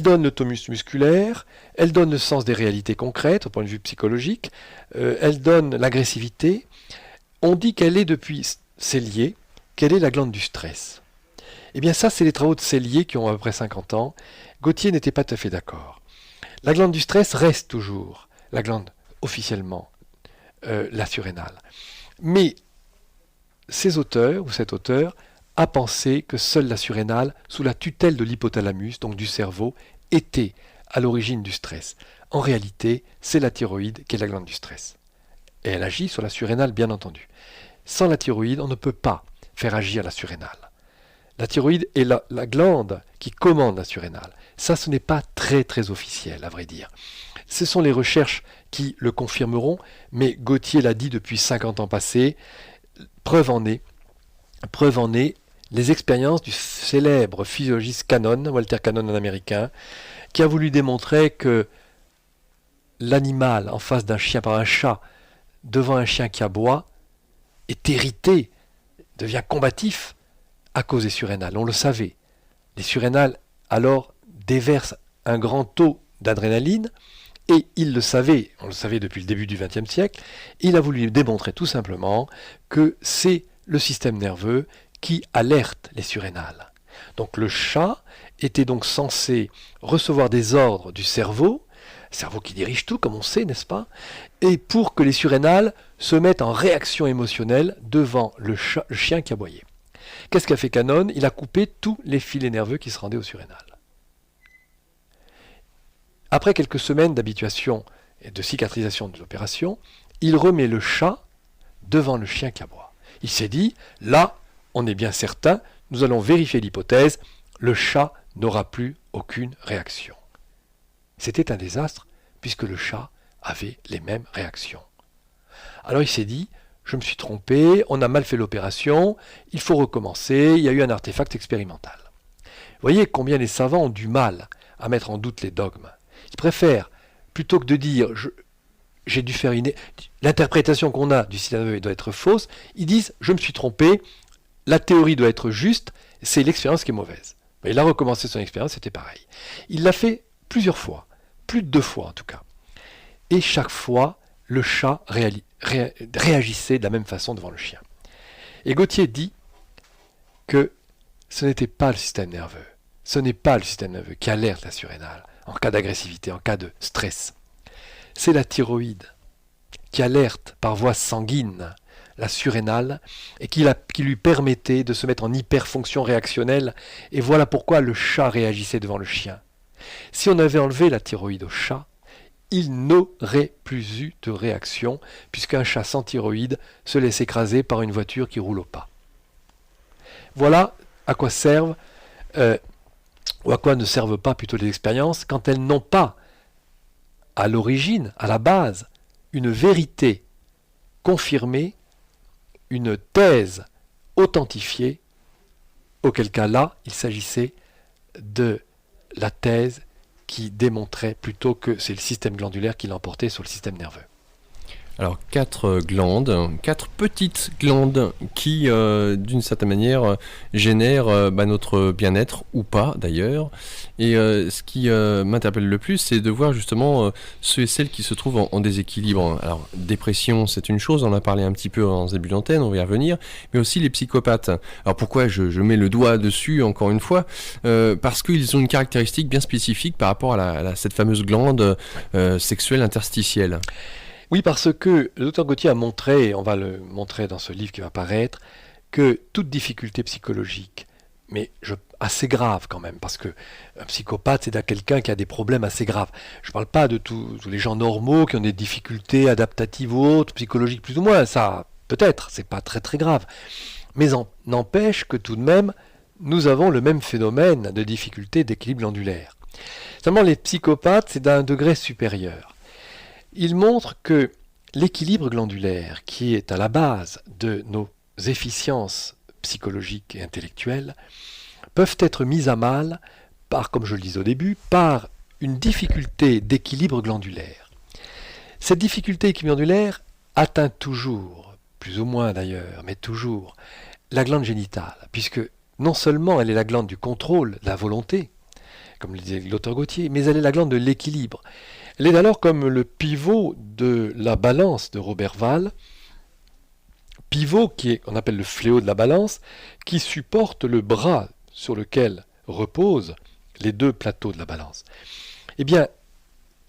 Speaker 2: donne le tonus musculaire, elle donne le sens des réalités concrètes au point de vue psychologique, elle donne l'agressivité. On dit qu'elle est depuis Cellier, quelle est la glande du stress. Eh bien ça, c'est les travaux de Cellier qui ont à peu près 50 ans. Gautier n'était pas tout à fait d'accord. La glande du stress reste toujours la glande officiellement, la surrénale. Mais ces auteurs, ou cet auteur, a pensé que seule la surrénale, sous la tutelle de l'hypothalamus, donc du cerveau, était à l'origine du stress. En réalité, c'est la thyroïde qui est la glande du stress. Et elle agit sur la surrénale, bien entendu. Sans la thyroïde, on ne peut pas faire agir la surrénale. La thyroïde est la glande qui commande la surrénale. Ça, ce n'est pas très très officiel, à vrai dire. Ce sont les recherches qui le confirmeront, mais Gautier l'a dit depuis 50 ans passés. Preuve en est les expériences du célèbre physiologiste Cannon, Walter Cannon, un Américain, qui a voulu démontrer que l'animal en face d'un chien, par un chat, devant un chien qui aboie, est irrité, devient combatif à cause des surrénales. On le savait. Les surrénales, alors, déversent un grand taux d'adrénaline, et il le savait, on le savait depuis le début du XXe siècle, il a voulu démontrer tout simplement que c'est le système nerveux qui alerte les surrénales. Donc le chat était donc censé recevoir des ordres du cerveau qui dirige tout, comme on sait, n'est-ce pas? Et pour que les surrénales se mettent en réaction émotionnelle devant le chien qui aboyait. Qu'est-ce qu'a fait Cannon? Il a coupé tous les filets nerveux qui se rendaient aux surrénales. Après quelques semaines d'habituation et de cicatrisation de l'opération, il remet le chat devant le chien qui aboie. Il s'est dit, là, on est bien certain, nous allons vérifier l'hypothèse, le chat n'aura plus aucune réaction. C'était un désastre, puisque le chat avait les mêmes réactions. Alors il s'est dit, je me suis trompé, on a mal fait l'opération, il faut recommencer, il y a eu un artefact expérimental. Vous voyez combien les savants ont du mal à mettre en doute les dogmes. Ils préfèrent, plutôt que de dire j'ai dû faire l'interprétation qu'on a du système nerveux doit être fausse, ils disent je me suis trompé, la théorie doit être juste, c'est l'expérience qui est mauvaise. Il a recommencé son expérience, c'était pareil. Il l'a fait plusieurs fois, plus de 2 fois en tout cas. Et chaque fois, le chat réagissait de la même façon devant le chien. Et Gautier dit que ce n'était pas le système nerveux, qui alerte la surrénale en cas d'agressivité, en cas de stress. C'est la thyroïde qui alerte par voie sanguine la surrénale et qui lui permettait de se mettre en hyperfonction réactionnelle. Et voilà pourquoi le chat réagissait devant le chien. Si on avait enlevé la thyroïde au chat, il n'aurait plus eu de réaction, puisqu'un chat sans thyroïde se laisse écraser par une voiture qui roule au pas. Voilà à quoi servent, ou à quoi ne servent pas plutôt les expériences, quand elles n'ont pas à l'origine, à la base, une vérité confirmée, une thèse authentifiée, auquel cas là, il s'agissait de la thèse qui démontrait plutôt que c'est le système glandulaire qui l'emportait sur le système nerveux.
Speaker 1: Alors, quatre glandes, quatre petites glandes qui, d'une certaine manière, génèrent notre bien-être, ou pas d'ailleurs. Et ce qui m'interpelle le plus, c'est de voir justement ceux et celles qui se trouvent en déséquilibre. Alors, dépression, c'est une chose, on en a parlé un petit peu en début d'antenne, on va y revenir, mais aussi les psychopathes. Alors, pourquoi je mets le doigt dessus, encore une fois parce qu'ils ont une caractéristique bien spécifique par rapport à cette fameuse glande sexuelle interstitielle.
Speaker 2: Oui, parce que le docteur Gauthier a montré, et on va le montrer dans ce livre qui va paraître, que toute difficulté psychologique, mais assez grave quand même, parce que un psychopathe, c'est quelqu'un qui a des problèmes assez graves. Je ne parle pas de tous les gens normaux qui ont des difficultés adaptatives ou autres, psychologiques plus ou moins, ça peut-être, c'est pas très très grave. Mais n'empêche que tout de même, nous avons le même phénomène de difficulté d'équilibre glandulaire. Seulement les psychopathes, c'est d'un degré supérieur. Il montre que l'équilibre glandulaire, qui est à la base de nos efficiences psychologiques et intellectuelles, peuvent être mises à mal par, comme je le disais au début, par une difficulté d'équilibre glandulaire. Cette difficulté d'équilibre glandulaire atteint toujours, plus ou moins d'ailleurs, mais toujours, la glande génitale, puisque non seulement elle est la glande du contrôle, de la volonté, comme le disait l'auteur Gauthier, mais elle est la glande de l'équilibre. Elle est alors comme le pivot de la balance de Robert Wahl, pivot qu'on appelle le fléau de la balance, qui supporte le bras sur lequel reposent les deux plateaux de la balance. Eh bien,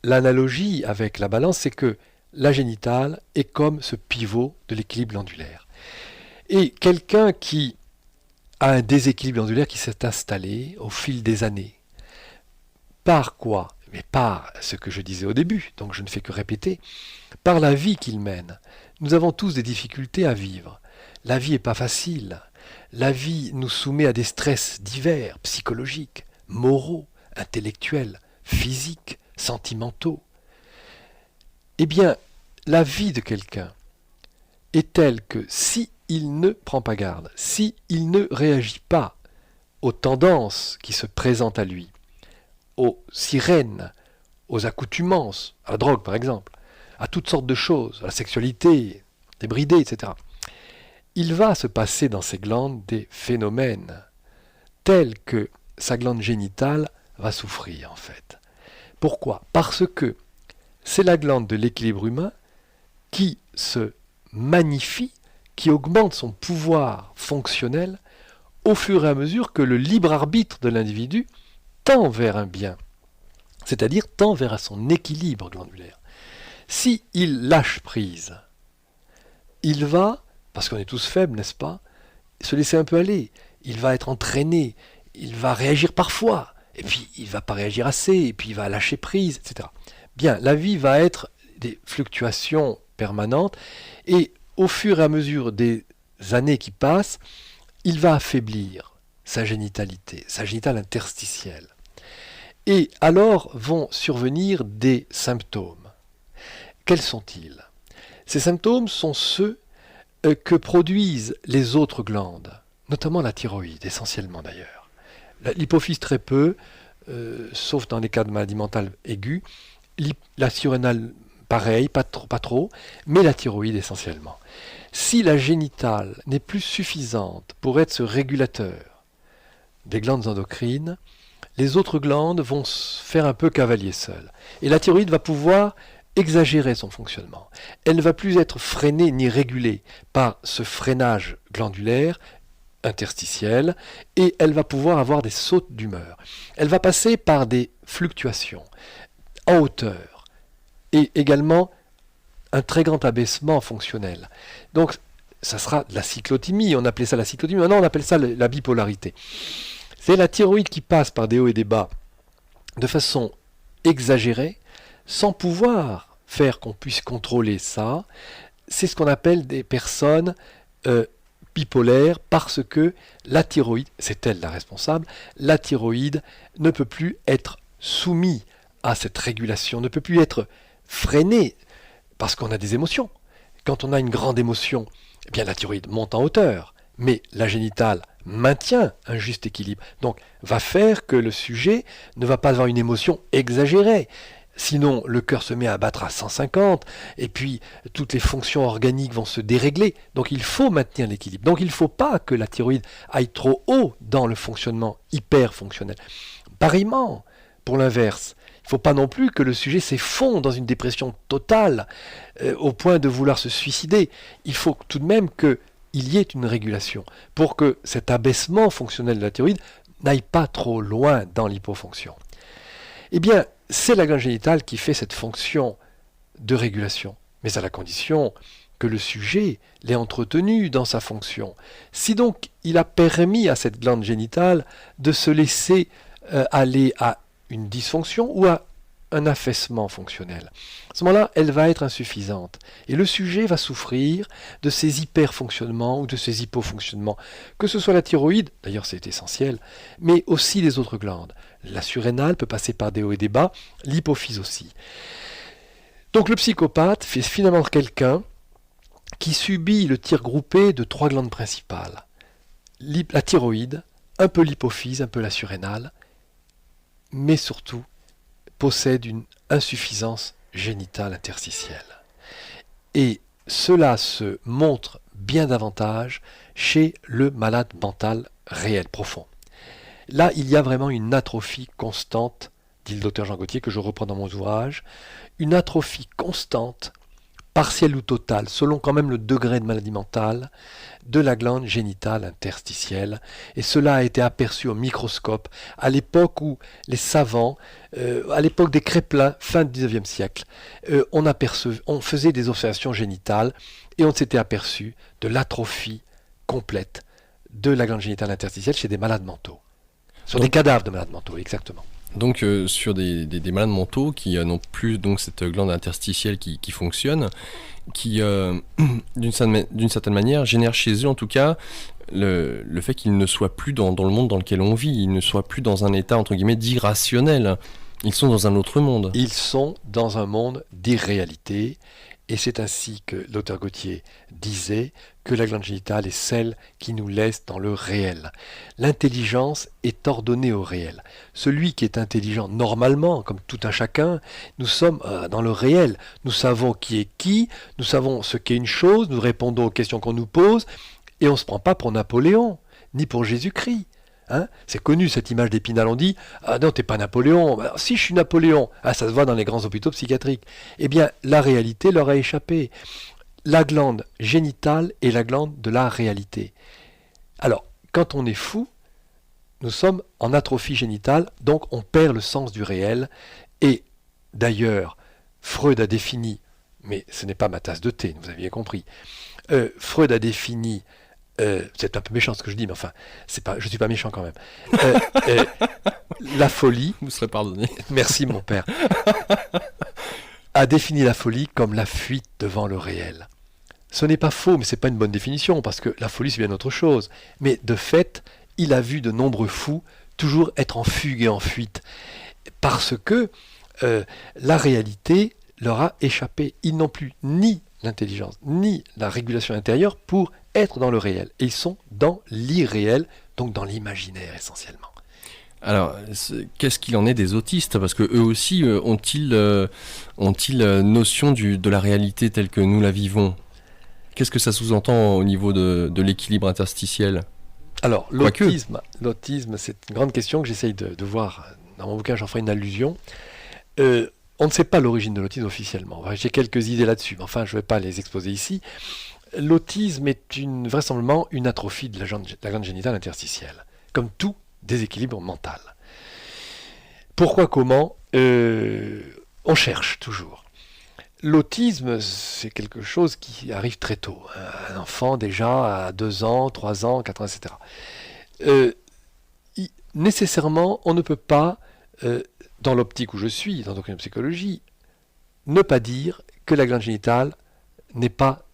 Speaker 2: l'analogie avec la balance, c'est que la génitale est comme ce pivot de l'équilibre glandulaire. Et quelqu'un qui a un déséquilibre glandulaire qui s'est installé au fil des années, par quoi ? Mais par ce que je disais au début, donc je ne fais que répéter, par la vie qu'il mène. Nous avons tous des difficultés à vivre. La vie n'est pas facile. La vie nous soumet à des stress divers, psychologiques, moraux, intellectuels, physiques, sentimentaux. Eh bien, la vie de quelqu'un est telle que si il ne prend pas garde, si il ne réagit pas aux tendances qui se présentent à lui, aux sirènes, aux accoutumances, à la drogue par exemple, à toutes sortes de choses, à la sexualité, débridée, etc. Il va se passer dans ces glandes des phénomènes tels que sa glande génitale va souffrir en fait. Pourquoi ? Parce que c'est la glande de l'équilibre humain qui se magnifie, qui augmente son pouvoir fonctionnel au fur et à mesure que le libre arbitre de l'individu tend vers un bien, c'est-à-dire tend vers son équilibre glandulaire. Si il lâche prise, il va, parce qu'on est tous faibles, n'est-ce pas, se laisser un peu aller. Il va être entraîné, il va réagir parfois, et puis il ne va pas réagir assez, et puis il va lâcher prise, etc. Bien, la vie va être des fluctuations permanentes, et au fur et à mesure des années qui passent, il va affaiblir sa génitalité, sa génitale interstitielle. Et alors vont survenir des symptômes. Quels sont-ils ? Ces symptômes sont ceux que produisent les autres glandes, notamment la thyroïde, essentiellement d'ailleurs. L'hypophyse très peu, sauf dans les cas de maladie mentale aiguë. La surrénale, pareil, pas trop, mais la thyroïde essentiellement. Si la génitale n'est plus suffisante pour être ce régulateur des glandes endocrines, les autres glandes vont faire un peu cavalier seul. Et la thyroïde va pouvoir exagérer son fonctionnement. Elle ne va plus être freinée ni régulée par ce freinage glandulaire interstitiel, et elle va pouvoir avoir des sautes d'humeur. Elle va passer par des fluctuations en hauteur et également un très grand abaissement fonctionnel. Donc ça sera de la cyclothymie, on appelait ça la cyclothymie, maintenant on appelle ça la bipolarité. C'est la thyroïde qui passe par des hauts et des bas de façon exagérée, sans pouvoir faire qu'on puisse contrôler ça. C'est ce qu'on appelle des personnes bipolaires, parce que la thyroïde, c'est elle la responsable, la thyroïde ne peut plus être soumise à cette régulation, ne peut plus être freinée, parce qu'on a des émotions. Quand on a une grande émotion, eh bien la thyroïde monte en hauteur, mais la génitale maintient un juste équilibre. Donc, va faire que le sujet ne va pas avoir une émotion exagérée. Sinon, le cœur se met à battre à 150, et puis toutes les fonctions organiques vont se dérégler. Donc il faut maintenir l'équilibre. Donc il ne faut pas que la thyroïde aille trop haut dans le fonctionnement hyperfonctionnel. Pareillement, pour l'inverse, il ne faut pas non plus que le sujet s'effonde dans une dépression totale au point de vouloir se suicider. Il faut tout de même qu'il y ait une régulation pour que cet abaissement fonctionnel de la thyroïde n'aille pas trop loin dans l'hypofonction. Eh bien, c'est la glande génitale qui fait cette fonction de régulation, mais à la condition que le sujet l'ait entretenu dans sa fonction. Si donc il a permis à cette glande génitale de se laisser aller à une dysfonction ou à un affaissement fonctionnel, à ce moment-là, elle va être insuffisante. Et le sujet va souffrir de ces hyperfonctionnements ou de ces hypofonctionnements, que ce soit la thyroïde, d'ailleurs c'est essentiel, mais aussi les autres glandes. La surrénale peut passer par des hauts et des bas, l'hypophyse aussi. Donc le psychopathe fait finalement quelqu'un qui subit le tir groupé de 3 glandes principales. La thyroïde, un peu l'hypophyse, un peu la surrénale, mais surtout possède une insuffisance génitale interstitielle. Et cela se montre bien davantage chez le malade mental réel, profond. Là, il y a vraiment une atrophie constante, dit le docteur Jean Gauthier, que je reprends dans mon ouvrage, une atrophie constante, partielle ou totale, selon quand même le degré de maladie mentale, de la glande génitale interstitielle. Et cela a été aperçu au microscope à l'époque où les savants, à l'époque des Kraepelin, fin du XIXe siècle, on faisait des observations génitales et on s'était aperçu de l'atrophie complète de la glande génitale interstitielle chez des malades mentaux. Sur des cadavres de malades mentaux, exactement.
Speaker 1: Donc sur des malades mentaux qui n'ont plus donc cette glande interstitielle qui fonctionne, qui d'une certaine manière génère chez eux en tout cas le fait qu'ils ne soient plus dans le monde dans lequel on vit, ils ne soient plus dans un état entre guillemets d'irrationnel, ils sont dans un autre monde.
Speaker 2: Ils sont dans un monde d'irréalité. Et c'est ainsi que l'auteur Gauthier disait que la glande génitale est celle qui nous laisse dans le réel. L'intelligence est ordonnée au réel. Celui qui est intelligent normalement, comme tout un chacun, nous sommes dans le réel. Nous savons qui est qui, nous savons ce qu'est une chose, nous répondons aux questions qu'on nous pose, et on ne se prend pas pour Napoléon, ni pour Jésus-Christ. Hein, c'est connu cette image d'Épinal, on dit « Ah non, t'es pas Napoléon !» Si, je suis Napoléon. Ah, ça se voit dans les grands hôpitaux psychiatriques. Eh bien, la réalité leur a échappé. La glande génitale est la glande de la réalité. Alors, quand on est fou, nous sommes en atrophie génitale, donc on perd le sens du réel. Et d'ailleurs, Freud a défini, mais ce n'est pas ma tasse de thé, vous aviez compris, Freud a défini c'est un peu méchant ce que je dis, mais enfin, je ne suis pas méchant quand même. La folie,
Speaker 1: vous serez pardonné.
Speaker 2: Merci mon père, a défini la folie comme la fuite devant le réel. Ce n'est pas faux, mais ce n'est pas une bonne définition, parce que la folie c'est bien autre chose. Mais de fait, il a vu de nombreux fous toujours être en fugue et en fuite, parce que la réalité leur a échappé. Ils n'ont plus ni l'intelligence, ni la régulation intérieure pour être dans le réel. Et ils sont dans l'irréel, donc dans l'imaginaire essentiellement.
Speaker 1: Alors, qu'est-ce qu'il en est des autistes ? Parce que eux aussi ont-ils notion de la réalité telle que nous la vivons ? Qu'est-ce que ça sous-entend au niveau de l'équilibre interstitiel ?
Speaker 2: Alors, l'autisme, c'est une grande question que j'essaye de voir. Dans mon bouquin, j'en ferai une allusion. On ne sait pas l'origine de l'autisme officiellement. J'ai quelques idées là-dessus, mais enfin, je ne vais pas les exposer ici. L'autisme est vraisemblablement une atrophie de la glande génitale interstitielle, comme tout déséquilibre mental. Pourquoi, comment on cherche toujours. L'autisme, c'est quelque chose qui arrive très tôt. Un enfant, déjà, à 2 ans, 3 ans, 4 ans, etc. Nécessairement, on ne peut pas, dans l'optique où je suis, dans l'endocrinopsychologie, ne pas dire que la glande génitale n'est pas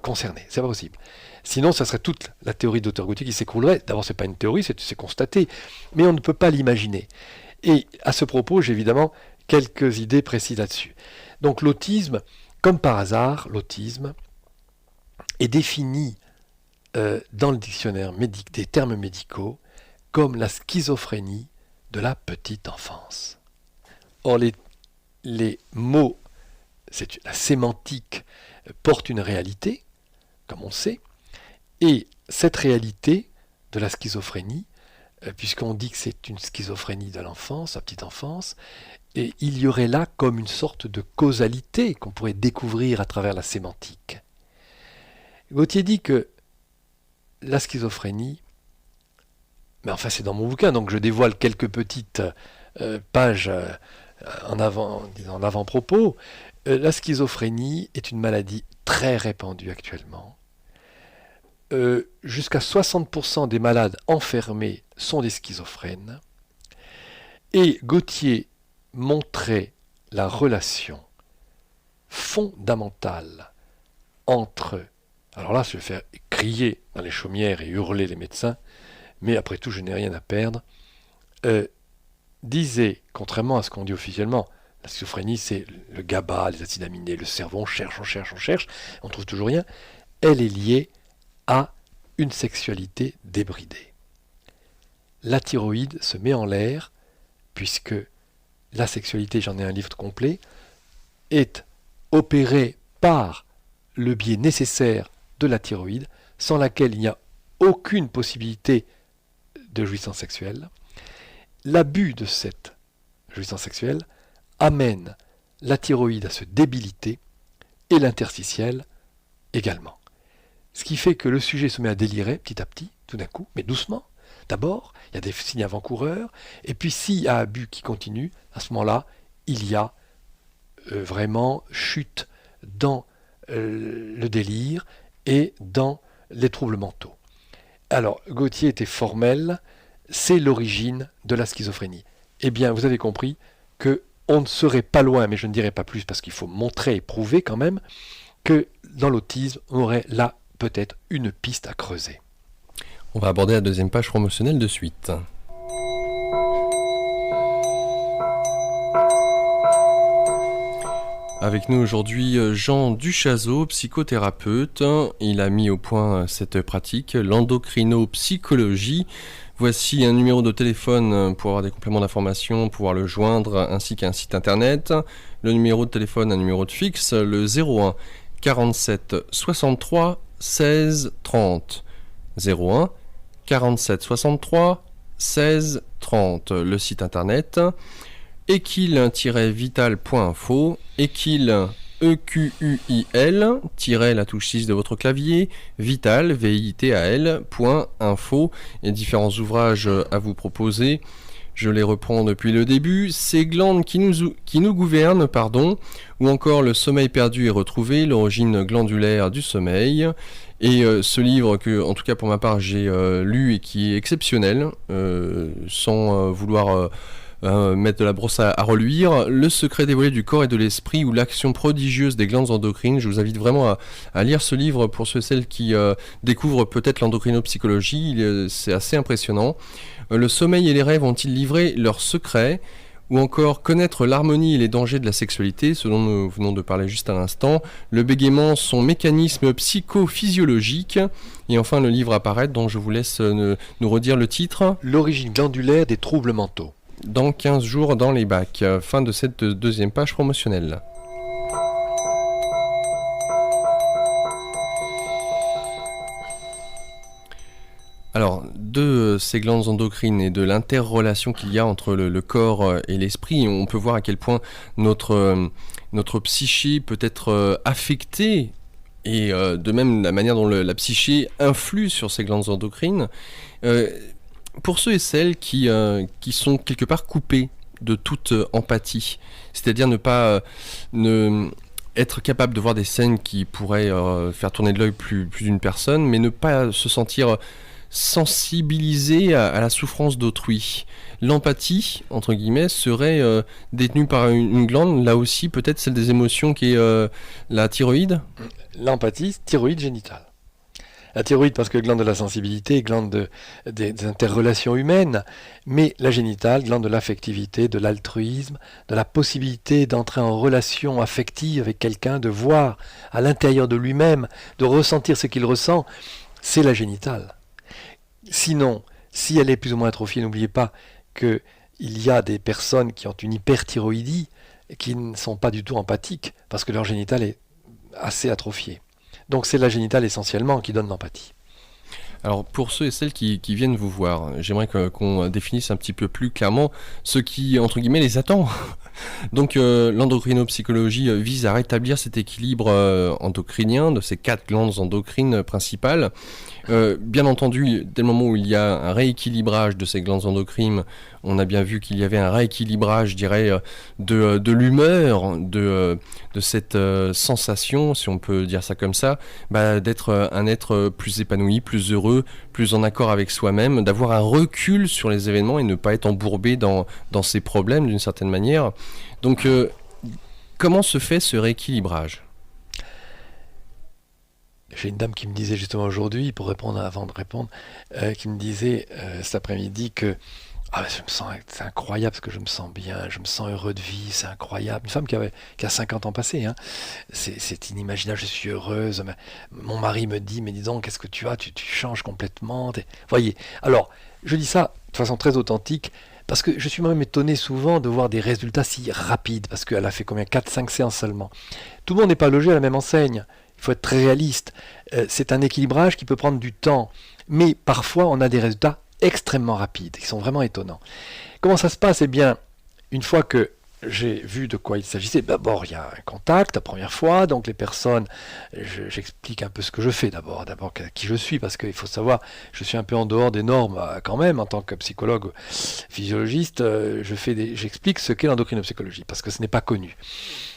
Speaker 2: concernée. C'est pas possible. Sinon, ça serait toute la théorie d'Auteur Gauthier qui s'écroulerait. D'abord, c'est pas une théorie, c'est constaté. Mais on ne peut pas l'imaginer. Et à ce propos, j'ai évidemment quelques idées précises là-dessus. Donc l'autisme, comme par hasard, l'autisme est défini dans le dictionnaire des termes médicaux comme la schizophrénie de la petite enfance. Or, les mots, la sémantique porte une réalité, comme on sait, et cette réalité de la schizophrénie, puisqu'on dit que c'est une schizophrénie de l'enfance, la petite enfance, et il y aurait là comme une sorte de causalité qu'on pourrait découvrir à travers la sémantique. Gautier dit que la schizophrénie, mais enfin c'est dans mon bouquin, donc je dévoile quelques petites pages en avant-propos. La schizophrénie est une maladie très répandue actuellement. Jusqu'à 60% des malades enfermés sont des schizophrènes. Et Gautier montrait la relation fondamentale entre... Alors là, je vais faire crier dans les chaumières et hurler les médecins, mais après tout, je n'ai rien à perdre. Disait, contrairement à ce qu'on dit officiellement, la schizophrénie, c'est le GABA, les acides aminés, le cerveau, on cherche, on trouve toujours rien. Elle est liée à une sexualité débridée. La thyroïde se met en l'air, puisque la sexualité, j'en ai un livre complet, est opérée par le biais nécessaire de la thyroïde, sans laquelle il n'y a aucune possibilité de jouissance sexuelle. L'abus de cette jouissance sexuelle amène la thyroïde à se débiliter et l'interstitiel également. Ce qui fait que le sujet se met à délirer petit à petit, tout d'un coup, mais doucement. D'abord, il y a des signes avant-coureurs, et puis s'il y a abus qui continue, à ce moment-là, il y a vraiment chute dans le délire et dans les troubles mentaux. Alors, Gautier était formel, c'est l'origine de la schizophrénie. Eh bien, vous avez compris qu'on ne serait pas loin, mais je ne dirai pas plus parce qu'il faut montrer et prouver quand même, que dans l'autisme, on aurait là peut-être une piste à creuser.
Speaker 1: On va aborder la deuxième page promotionnelle de suite. Avec nous aujourd'hui Jean Duchazot, psychothérapeute. Il a mis au point cette pratique, l'endocrinopsychologie. Voici un numéro de téléphone pour avoir des compléments d'information, pouvoir le joindre, ainsi qu'un site internet. Le numéro de téléphone, un numéro de fixe, le 01 47 63 16 30. 01 47 63 16 30. Le site internet equil-vital.info, equil EQUIL, la touche 6 de votre clavier, vital, VITAL.info, et différents ouvrages à vous proposer. Je les reprends depuis le début. Ces glandes qui nous gouvernent, ou encore le sommeil perdu et retrouvé, l'origine glandulaire du sommeil. Et ce livre que, en tout cas pour ma part, j'ai lu et qui est exceptionnel, sans vouloir mettre de la brosse à reluire, Le secret dévoilé du corps et de l'esprit ou l'action prodigieuse des glandes endocrines. Je vous invite vraiment à lire ce livre pour ceux et celles qui découvrent peut-être l'endocrinopsychologie. C'est assez impressionnant. Le sommeil et les rêves ont-ils livré leurs secrets ? Ou encore connaître l'harmonie et les dangers de la sexualité, ce dont nous venons de parler juste à l'instant, le bégaiement, son mécanisme psychophysiologique, et enfin le livre à paraître dont je vous laisse nous redire le titre.
Speaker 2: L'origine glandulaire des troubles mentaux.
Speaker 1: Dans 15 jours dans les bacs. Fin de cette deuxième page promotionnelle. Alors, de ces glandes endocrines et de l'interrelation qu'il y a entre le corps et l'esprit, on peut voir à quel point notre psyché peut être affectée, et de même la manière dont la psyché influe sur ces glandes endocrines. Pour ceux et celles qui sont quelque part coupés de toute empathie, c'est-à-dire être capable de voir des scènes qui pourraient faire tourner de l'œil plus d'une personne, mais ne pas se sentir sensibilisé à la souffrance d'autrui. L'empathie, entre guillemets, serait détenue par une glande, là aussi peut-être celle des émotions qui est la thyroïde.
Speaker 2: L'empathie, thyroïde génitale. La thyroïde parce que glande de la sensibilité, glande des interrelations humaines, mais la génitale, glande de l'affectivité, de l'altruisme, de la possibilité d'entrer en relation affective avec quelqu'un, de voir à l'intérieur de lui-même, de ressentir ce qu'il ressent, c'est la génitale. Sinon, si elle est plus ou moins atrophiée, n'oubliez pas qu'il y a des personnes qui ont une hyperthyroïdie, qui ne sont pas du tout empathiques parce que leur génital est assez atrophié. Donc c'est la génitale essentiellement qui donne l'empathie.
Speaker 1: Alors pour ceux et celles qui viennent vous voir, j'aimerais qu'on définisse un petit peu plus clairement ce qui, entre guillemets, les attend. Donc l'endocrinopsychologie vise à rétablir cet équilibre endocrinien de ces 4 glandes endocrines principales. Bien entendu, dès le moment où il y a un rééquilibrage de ces glandes endocrines, on a bien vu qu'il y avait un rééquilibrage, je dirais, de l'humeur, de cette sensation, si on peut dire ça comme ça, d'être un être plus épanoui, plus heureux, plus en accord avec soi-même, d'avoir un recul sur les événements et ne pas être embourbé dans ses problèmes d'une certaine manière. Donc, comment se fait ce rééquilibrage ?
Speaker 2: J'ai une dame qui me disait justement aujourd'hui, pour répondre avant de répondre, qui me disait cet après-midi que c'est incroyable parce que je me sens bien, je me sens heureux de vie, c'est incroyable. Une femme qui a 50 ans passés, hein. C'est inimaginable, je suis heureuse. Mon mari me dit, mais dis donc, qu'est-ce que tu as, tu changes complètement. Voyez, alors, je dis ça de façon très authentique, parce que je suis même étonné souvent de voir des résultats si rapides, parce qu'elle a fait combien 4-5 séances seulement. Tout le monde n'est pas logé à la même enseigne. Il faut être très réaliste. C'est un équilibrage qui peut prendre du temps. Mais parfois, on a des résultats extrêmement rapides, qui sont vraiment étonnants. Comment ça se passe ? Eh bien, une fois que j'ai vu de quoi il s'agissait, d'abord, il y a un contact la première fois. Donc les personnes, j'explique un peu ce que je fais d'abord qui je suis, parce qu'il faut savoir, je suis un peu en dehors des normes quand même, en tant que psychologue physiologiste, j'explique ce qu'est l'endocrinopsychologie, parce que ce n'est pas connu.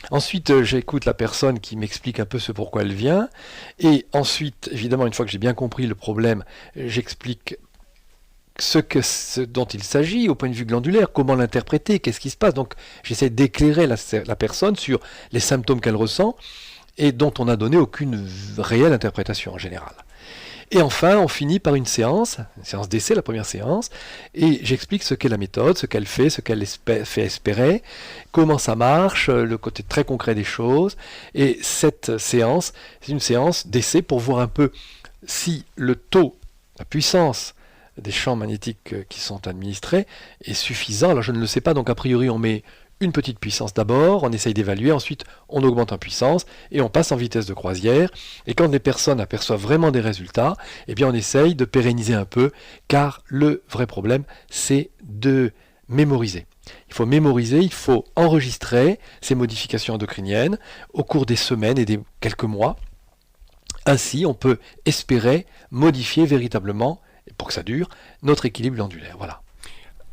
Speaker 2: Ensuite, j'écoute la personne qui m'explique un peu ce pourquoi elle vient, et ensuite, évidemment, une fois que j'ai bien compris le problème, j'explique ce dont il s'agit au point de vue glandulaire, comment l'interpréter, qu'est-ce qui se passe. Donc j'essaie d'éclairer la personne sur les symptômes qu'elle ressent et dont on n'a donné aucune réelle interprétation en général. Et enfin, on finit par une séance d'essai, la première séance, et j'explique ce qu'est la méthode, ce qu'elle fait, ce qu'elle fait espérer, comment ça marche, le côté très concret des choses. Et cette séance, c'est une séance d'essai pour voir un peu si le taux, la puissance des champs magnétiques qui sont administrés est suffisant. Alors je ne le sais pas, donc a priori on met une petite puissance d'abord, on essaye d'évaluer, ensuite on augmente en puissance et on passe en vitesse de croisière. Et quand les personnes aperçoivent vraiment des résultats, eh bien on essaye de pérenniser un peu, car le vrai problème c'est de mémoriser. Il faut mémoriser, il faut enregistrer ces modifications endocriniennes au cours des semaines et des quelques mois. Ainsi on peut espérer modifier véritablement, pour que ça dure, notre équilibre glandulaire. Voilà.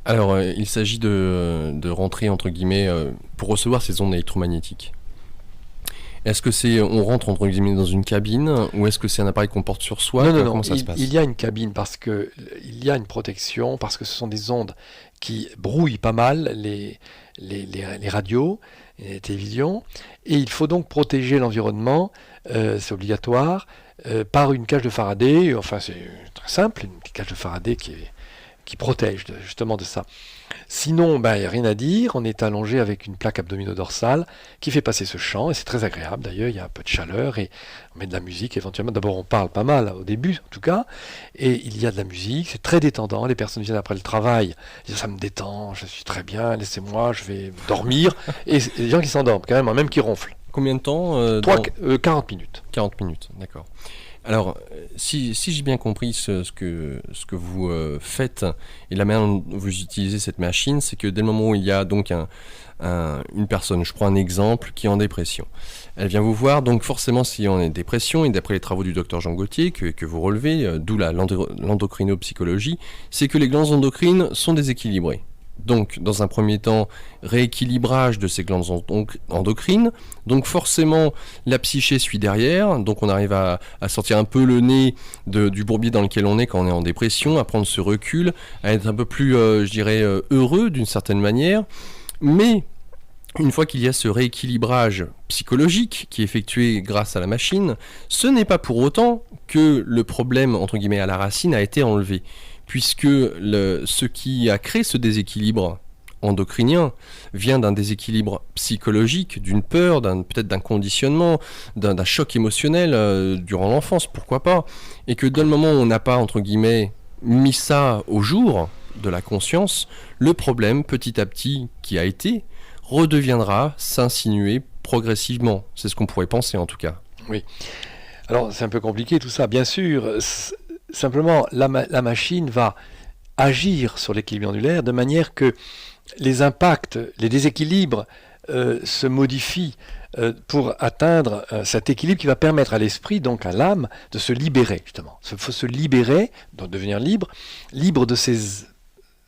Speaker 1: Alors, il s'agit de rentrer, entre guillemets, pour recevoir ces ondes électromagnétiques. Est-ce que on rentre, entre guillemets, dans une cabine, ou est-ce que c'est un appareil qu'on porte sur soi ?
Speaker 2: Non,
Speaker 1: Comment ça se passe ?
Speaker 2: Il y a une cabine, parce qu'il y a une protection, parce que ce sont des ondes qui brouillent pas mal les radios, les télévisions, et il faut donc protéger l'environnement, c'est obligatoire, par une cage de Faraday. Enfin c'est très simple, une cage de Faraday qui protège justement de ça. Sinon, il n'y a rien à dire, on est allongé avec une plaque abdomino-dorsale qui fait passer ce champ, et c'est très agréable d'ailleurs, il y a un peu de chaleur, et on met de la musique éventuellement. D'abord on parle pas mal, au début en tout cas, et il y a de la musique, c'est très détendant, les personnes viennent après le travail, ils disent ça me détend, je suis très bien, laissez-moi, je vais dormir, et il y a des gens qui s'endorment carrément, même qui ronflent.
Speaker 1: Combien de temps
Speaker 2: 40 minutes.
Speaker 1: 40 minutes, d'accord. Alors, si j'ai bien compris ce que vous faites et la manière dont vous utilisez cette machine, c'est que dès le moment où il y a donc une personne, je prends un exemple, qui est en dépression, elle vient vous voir, donc forcément si on est en dépression, et d'après les travaux du docteur Jean Gauthier que vous relevez, d'où l'endocrinopsychologie, c'est que les glandes endocrines sont déséquilibrées. Donc, dans un premier temps, rééquilibrage de ces glandes endocrines. Donc, forcément, la psyché suit derrière. Donc, on arrive à sortir un peu le nez du bourbier dans lequel on est quand on est en dépression, à prendre ce recul, à être un peu plus, heureux d'une certaine manière. Mais, une fois qu'il y a ce rééquilibrage psychologique qui est effectué grâce à la machine, ce n'est pas pour autant que le problème, entre guillemets, à la racine a été enlevé. Puisque ce qui a créé ce déséquilibre endocrinien vient d'un déséquilibre psychologique, d'une peur, peut-être d'un conditionnement, d'un choc émotionnel durant l'enfance, pourquoi pas, et que dès le moment où on n'a pas, entre guillemets, mis ça au jour de la conscience, le problème, petit à petit, qui a été, redeviendra s'insinuer progressivement. C'est ce qu'on pourrait penser en tout cas.
Speaker 2: Oui. Alors c'est un peu compliqué tout ça, bien sûr. Simplement, la machine va agir sur l'équilibre glandulaire de manière que les impacts, les déséquilibres se modifient pour atteindre cet équilibre qui va permettre à l'esprit, donc à l'âme, de se libérer justement. Il faut se libérer, donc devenir libre de ces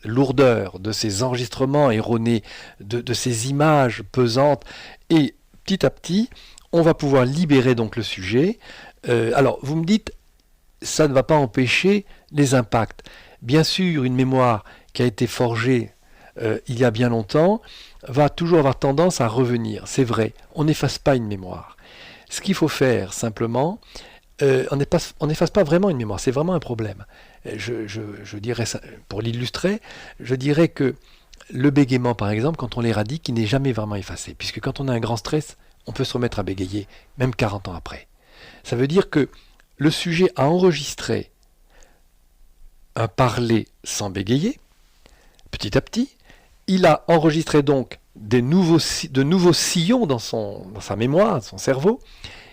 Speaker 2: lourdeurs, de ces enregistrements erronés, de ces images pesantes, et petit à petit, on va pouvoir libérer donc le sujet. Alors, vous me dites, ça ne va pas empêcher les impacts. Bien sûr, une mémoire qui a été forgée il y a bien longtemps va toujours avoir tendance à revenir. C'est vrai, on n'efface pas une mémoire. Ce qu'il faut faire simplement, on n'efface pas vraiment une mémoire, c'est vraiment un problème. Je dirais, pour l'illustrer, je dirais que le bégaiement, par exemple, quand on l'éradique, il n'est jamais vraiment effacé, puisque quand on a un grand stress, on peut se remettre à bégayer, même 40 ans après. Ça veut dire que le sujet a enregistré un parler sans bégayer, petit à petit. Il a enregistré donc de nouveaux sillons dans sa mémoire, dans son cerveau,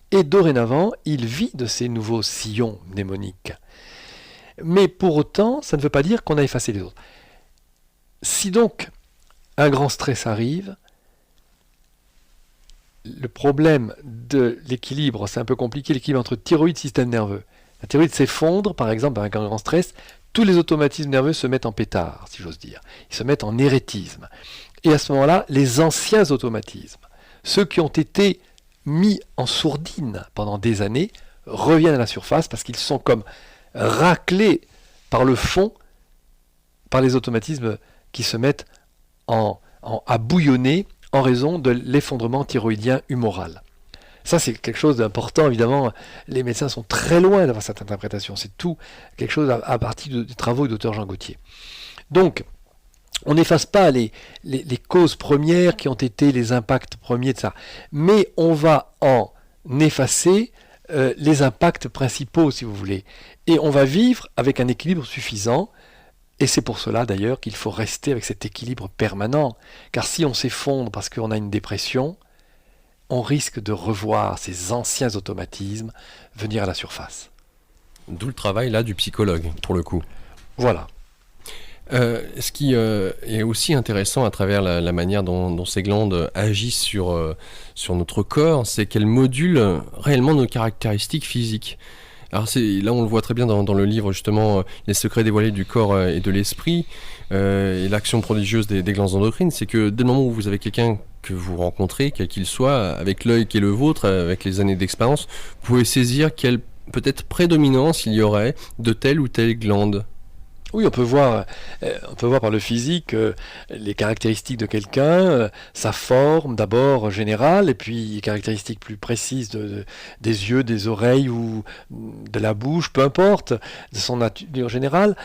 Speaker 2: et dorénavant, il vit de ces nouveaux sillons mnémoniques. Mais pour autant, ça ne veut pas dire qu'on a effacé les autres. Si donc un grand stress arrive, le problème de l'équilibre, c'est un peu compliqué, l'équilibre entre thyroïde et système nerveux. La thyroïde s'effondre, par exemple, avec un grand stress, tous les automatismes nerveux se mettent en pétard, si j'ose dire. Ils se mettent en éréthisme. Et à ce moment-là, les anciens automatismes, ceux qui ont été mis en sourdine pendant des années, reviennent à la surface parce qu'ils sont comme raclés par le fond, par les automatismes qui se mettent à bouillonner en raison de l'effondrement thyroïdien humoral. Ça, c'est quelque chose d'important, évidemment. Les médecins sont très loin d'avoir cette interprétation. C'est tout quelque chose à partir des travaux du Dr Jean Gauthier. Donc, on n'efface pas les causes premières qui ont été les impacts premiers de ça. Mais on va en effacer les impacts principaux, si vous voulez. Et on va vivre avec un équilibre suffisant. Et c'est pour cela, d'ailleurs, qu'il faut rester avec cet équilibre permanent. Car si on s'effondre parce qu'on a une dépression, on risque de revoir ces anciens automatismes venir à la surface.
Speaker 1: D'où le travail là du psychologue, pour le coup.
Speaker 2: Voilà.
Speaker 1: Ce qui est aussi intéressant à travers la manière dont ces glandes agissent sur notre corps, c'est qu'elles modulent réellement nos caractéristiques physiques. Alors là on le voit très bien dans le livre justement Les secrets dévoilés du corps et de l'esprit et l'action prodigieuse des glandes endocrines, c'est que dès le moment où vous avez quelqu'un que vous rencontrez, quel qu'il soit, avec l'œil qui est le vôtre, avec les années d'expérience, vous pouvez saisir quelle peut-être prédominance il y aurait de telle ou telle glande.
Speaker 2: Oui, on peut voir par le physique les caractéristiques de quelqu'un, sa forme d'abord générale, et puis les caractéristiques plus précises des yeux, des oreilles ou de la bouche, peu importe, de son nature générale,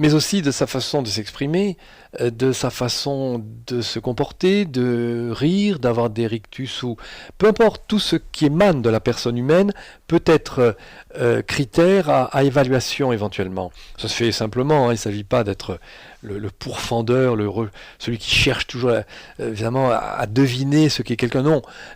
Speaker 2: mais aussi de sa façon de s'exprimer, de sa façon de se comporter, de rire, d'avoir des rictus, ou peu importe, tout ce qui émane de la personne humaine peut être critère à évaluation éventuellement. Ça se fait simplement, il ne s'agit pas d'être le pourfendeur, celui qui cherche toujours évidemment à deviner ce qu'est quelqu'un.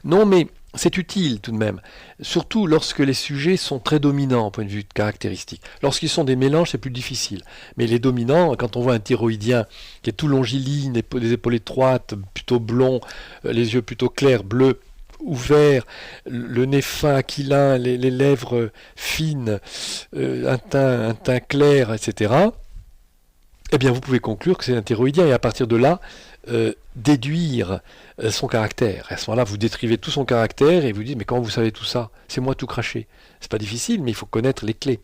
Speaker 2: Non, mais c'est utile tout de même, surtout lorsque les sujets sont très dominants au point de vue de caractéristiques. Lorsqu'ils sont des mélanges, c'est plus difficile. Mais les dominants, quand on voit un thyroïdien qui est tout longiligne, des épaules étroites, plutôt blond, les yeux plutôt clairs, bleus, ouverts, le nez fin, aquilin, les lèvres fines, un teint clair, etc., eh bien vous pouvez conclure que c'est un thyroïdien et à partir de là, déduire son caractère. Et à ce moment-là, vous décrivez tout son caractère et vous dites, mais comment vous savez tout ça? C'est moi tout craché. C'est pas difficile, mais il faut connaître les clés.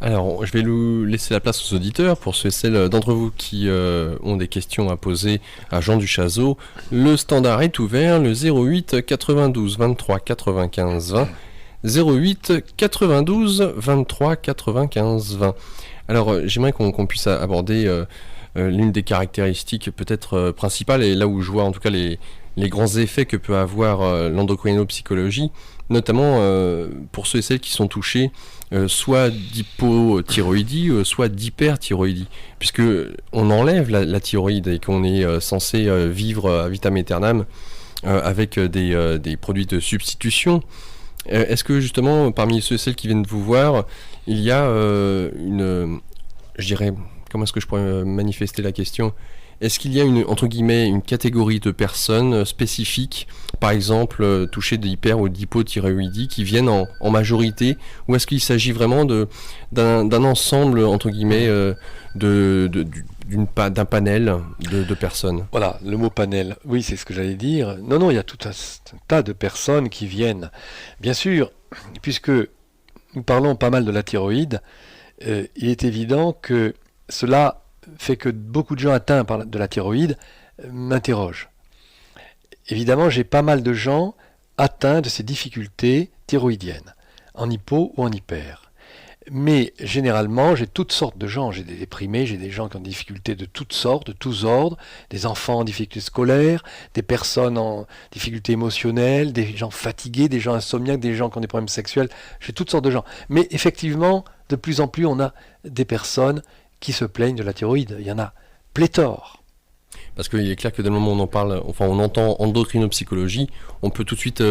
Speaker 1: Alors, je vais laisser la place aux auditeurs. Pour ceux et celles d'entre vous qui ont des questions à poser à Jean Duchazot, le standard est ouvert, le 08 92 23 95 20. 08 92 23 95 20. Alors, j'aimerais qu'on puisse aborder l'une des caractéristiques peut-être principales, et là où je vois en tout cas les grands effets que peut avoir l'endocrinopsychologie, notamment pour ceux et celles qui sont touchés soit d'hypothyroïdie, soit d'hyperthyroïdie, puisque on enlève la thyroïde et qu'on est censé vivre à vitam aeternam avec des produits de substitution. Est-ce que justement, parmi ceux et celles qui viennent vous voir, il y a je dirais, comment est-ce que je pourrais manifester la question ? Est-ce qu'il y a entre guillemets, une catégorie de personnes spécifiques, par exemple touchées d'hyper ou d'hypothyroïdie, qui viennent en majorité, ou est-ce qu'il s'agit vraiment d'un ensemble, entre guillemets, d'un panel de personnes ?
Speaker 2: Voilà, le mot panel, oui, c'est ce que j'allais dire. Non, il y a tout un tas de personnes qui viennent. Bien sûr, puisque nous parlons pas mal de la thyroïde, il est évident que cela fait que beaucoup de gens atteints de la thyroïde m'interrogent. Évidemment, j'ai pas mal de gens atteints de ces difficultés thyroïdiennes, en hypo ou en hyper. Mais généralement, j'ai toutes sortes de gens. J'ai des déprimés, j'ai des gens qui ont des difficultés de toutes sortes, de tous ordres, des enfants en difficulté scolaire, des personnes en difficulté émotionnelle, des gens fatigués, des gens insomniaques, des gens qui ont des problèmes sexuels. J'ai toutes sortes de gens. Mais effectivement, de plus en plus, on a des personnes qui se plaignent de la thyroïde. Il y en a pléthore.
Speaker 1: Parce qu'il est clair que dès le moment où on en parle, enfin on entend endocrinopsychologie, on peut tout de suite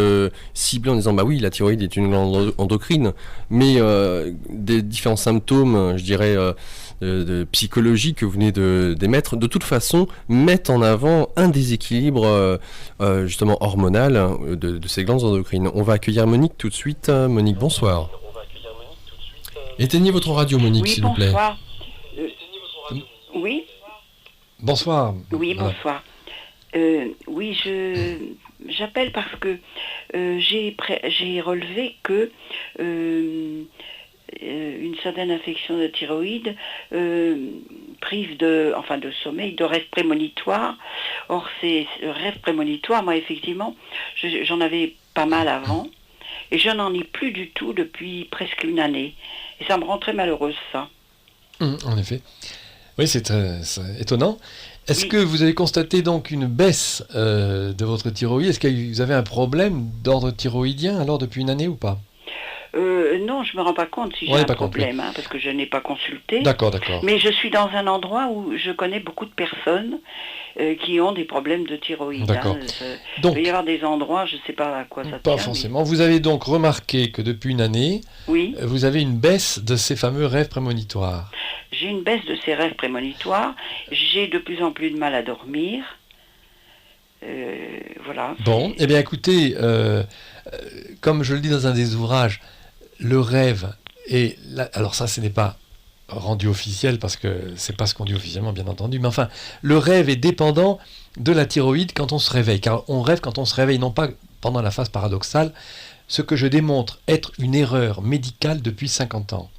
Speaker 1: cibler en disant bah oui, la thyroïde est une glande endocrine, mais des différents symptômes, je dirais, psychologiques que vous venez d'émettre, de toute façon, mettent en avant un déséquilibre justement hormonal de ces glandes endocrines. On va accueillir Monique tout de suite. Monique, bonsoir. Éteignez votre radio, Monique, s'il vous plaît.
Speaker 3: Oui.
Speaker 2: Bonsoir.
Speaker 3: Oui, bonsoir. Oui, j'appelle parce que j'ai relevé que une certaine affection de thyroïde prive de sommeil, de rêve prémonitoire. Or, ces rêves prémonitoires, moi, effectivement, j'en avais pas mal avant, et je n'en ai plus du tout depuis presque une année. Et ça me rend très malheureuse, ça.
Speaker 2: En effet. Oui, c'est étonnant. Est-ce que vous avez constaté donc une baisse de votre thyroïde ? Est-ce que vous avez un problème d'ordre thyroïdien alors depuis une année ou pas ?
Speaker 3: Non, je ne me rends pas compte si j'ai un problème, parce que je n'ai pas consulté.
Speaker 2: D'accord.
Speaker 3: Mais je suis dans un endroit où je connais beaucoup de personnes qui ont des problèmes de thyroïde.
Speaker 2: D'accord.
Speaker 3: Donc, il peut y avoir des endroits, je ne sais pas à quoi ça tient.
Speaker 2: Pas forcément. Mais... Vous avez donc remarqué que depuis une année, vous avez une baisse de ces fameux rêves prémonitoires.
Speaker 3: J'ai une baisse de ces rêves prémonitoires. J'ai de plus en plus de mal à dormir. Voilà.
Speaker 2: Bon, eh bien écoutez, comme je le dis dans un des ouvrages, le rêve est... Alors ça, ce n'est pas rendu officiel parce que c'est pas ce qu'on dit officiellement, bien entendu, mais enfin, le rêve est dépendant de la thyroïde quand on se réveille, car on rêve quand on se réveille, non pas pendant la phase paradoxale, ce que je démontre être une erreur médicale depuis 50 ans.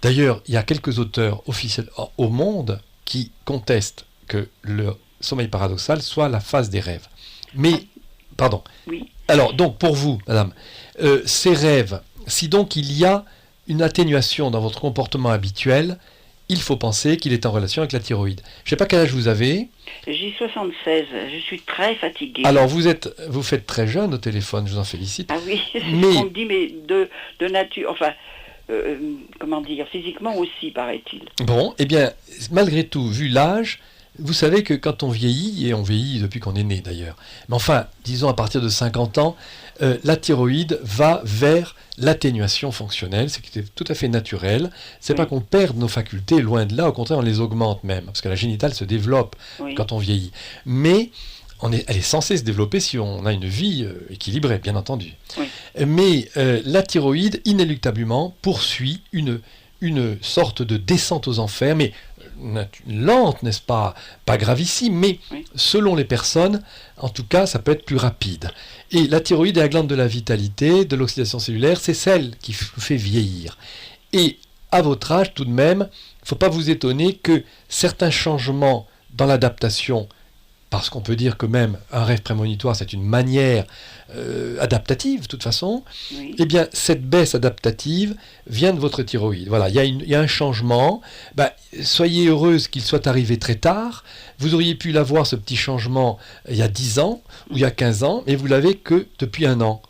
Speaker 2: D'ailleurs, il y a quelques auteurs officiels au monde qui contestent que le sommeil paradoxal soit la phase des rêves. Mais, pardon.
Speaker 3: Oui.
Speaker 2: Alors, donc, pour vous, madame, ces rêves, si donc il y a une atténuation dans votre comportement habituel, il faut penser qu'il est en relation avec la thyroïde. Je ne sais pas quel âge vous avez.
Speaker 3: J'ai 76, je suis très fatiguée.
Speaker 2: Alors, vous faites très jeune au téléphone, je vous en félicite.
Speaker 3: Ah oui, c'est ce qu'on me dit, mais de nature, enfin... comment dire, physiquement aussi, paraît-il.
Speaker 2: Bon, eh bien, malgré tout, vu l'âge, vous savez que quand on vieillit, et on vieillit depuis qu'on est né d'ailleurs, mais enfin, disons à partir de 50 ans, la thyroïde va vers l'atténuation fonctionnelle, ce qui est tout à fait naturel. C'est pas qu'on perde nos facultés, loin de là, au contraire, on les augmente même, parce que la génitale se développe quand on vieillit. Mais elle est censée se développer si on a une vie équilibrée, bien entendu. Oui. Mais la thyroïde, inéluctablement, poursuit une sorte de descente aux enfers, mais lente, n'est-ce pas ? Pas gravissime, mais selon les personnes, en tout cas, ça peut être plus rapide. Et la thyroïde est la glande de la vitalité, de l'oxydation cellulaire, c'est celle qui vous fait vieillir. Et à votre âge, tout de même, il ne faut pas vous étonner que certains changements dans l'adaptation, parce qu'on peut dire que même un rêve prémonitoire, c'est une manière adaptative, de toute façon, eh bien, cette baisse adaptative vient de votre thyroïde. Voilà, il y a un changement. Soyez heureuse qu'il soit arrivé très tard. Vous auriez pu l'avoir, ce petit changement, il y a 10 ans ou il y a 15 ans, mais vous l'avez que depuis un an.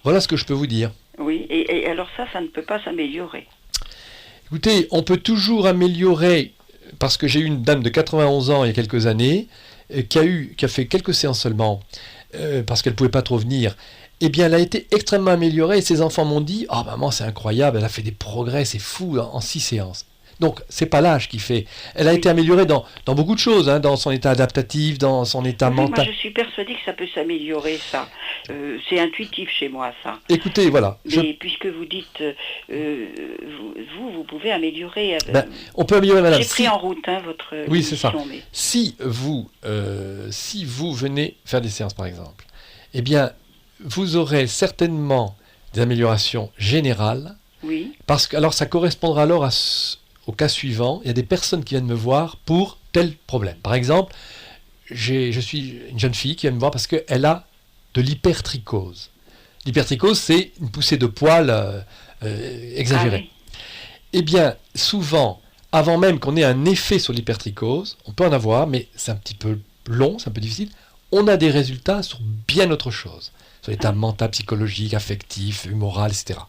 Speaker 2: Voilà ce que je peux vous dire.
Speaker 3: Oui, et alors ça ne peut pas s'améliorer.
Speaker 2: Écoutez, on peut toujours améliorer, parce que j'ai eu une dame de 91 ans il y a quelques années, qui a fait quelques séances seulement, parce qu'elle ne pouvait pas trop venir. Eh bien, elle a été extrêmement améliorée et ses enfants m'ont dit « Oh maman, c'est incroyable, elle a fait des progrès, c'est fou en 6 séances. » Donc, c'est pas l'âge qui fait. Elle a été améliorée dans beaucoup de choses, dans son état adaptatif, dans son état mental.
Speaker 3: Moi, je suis persuadée que ça peut s'améliorer, ça. C'est intuitif chez moi, ça.
Speaker 2: Écoutez, voilà.
Speaker 3: Mais puisque vous dites, vous pouvez améliorer.
Speaker 2: On peut améliorer, madame.
Speaker 3: J'ai pris en route votre
Speaker 2: oui, c'est ça.
Speaker 3: Mais...
Speaker 2: Si vous venez faire des séances, par exemple, eh bien, vous aurez certainement des améliorations générales.
Speaker 3: Oui.
Speaker 2: Parce que, alors, ça correspondra alors au cas suivant. Il y a des personnes qui viennent me voir pour tel problème. Par exemple, je suis une jeune fille qui vient me voir parce qu'elle a de l'hypertrichose. L'hypertrichose, c'est une poussée de poils exagérée.
Speaker 3: Ah, oui.
Speaker 2: Eh bien, souvent, avant même qu'on ait un effet sur l'hypertrichose, on peut en avoir, mais c'est un petit peu long, c'est un peu difficile, on a des résultats sur bien autre chose. Sur l'état mental, psychologique, affectif, humoral, etc.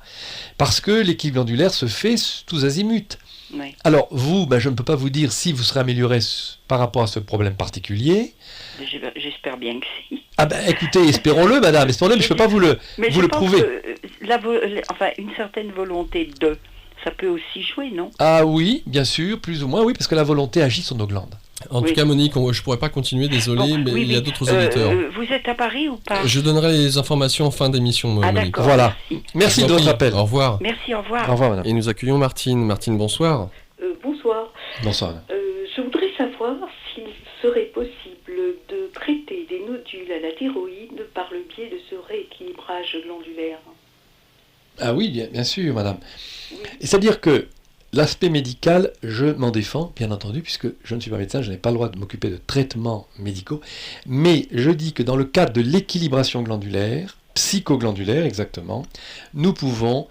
Speaker 2: Parce que l'équilibre glandulaire se fait tous azimuts.
Speaker 3: Oui.
Speaker 2: Alors, vous, je ne peux pas vous dire si vous serez amélioré par rapport à ce problème particulier.
Speaker 3: J'espère bien que si.
Speaker 2: Ah écoutez, espérons-le, madame, espérons-le, mais je ne peux pas vous le prouver.
Speaker 3: Une certaine volonté ça peut aussi jouer, non?
Speaker 2: Ah oui, bien sûr, plus ou moins, oui, parce que la volonté agit sur nos glandes.
Speaker 1: En tout cas, Monique, je ne pourrais pas continuer, désolé, mais il y a d'autres auditeurs.
Speaker 3: Vous êtes à Paris ou pas?
Speaker 1: Je donnerai les informations en fin d'émission, Monique.
Speaker 2: Voilà. Merci de votre appel.
Speaker 1: Au revoir.
Speaker 3: Merci, au revoir.
Speaker 2: Au revoir, madame.
Speaker 1: Et nous accueillons Martine. Martine, bonsoir.
Speaker 4: Bonsoir.
Speaker 2: Bonsoir.
Speaker 4: Je voudrais savoir s'il serait possible de traiter des nodules à la thyroïde par le biais de ce rééquilibrage glandulaire.
Speaker 2: Ah oui, bien sûr, madame. Oui. C'est-à-dire que l'aspect médical, je m'en défends, bien entendu, puisque je ne suis pas médecin, je n'ai pas le droit de m'occuper de traitements médicaux, mais je dis que dans le cadre de l'équilibration glandulaire, psychoglandulaire exactement, nous pouvons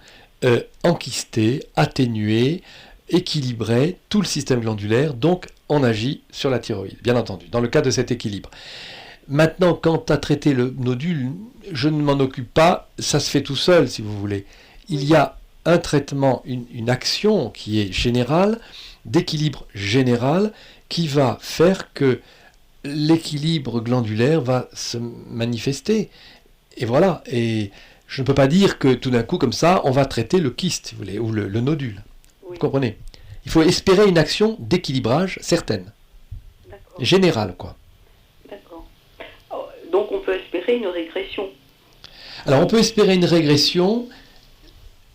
Speaker 2: enquister, atténuer, équilibrer tout le système glandulaire, donc on agit sur la thyroïde, bien entendu, dans le cadre de cet équilibre. Maintenant, quant à traiter le nodule, je ne m'en occupe pas, ça se fait tout seul, si vous voulez. Il y a un traitement, une action qui est générale, d'équilibre général, qui va faire que l'équilibre glandulaire va se manifester. Et voilà, et je ne peux pas dire que tout d'un coup, comme ça, on va traiter le kyste, si vous voulez, ou le nodule. Oui. Vous comprenez? Il faut espérer une action d'équilibrage certaine. Générale, quoi.
Speaker 4: D'accord. Donc on peut espérer une régression.
Speaker 2: Alors on peut espérer une régression.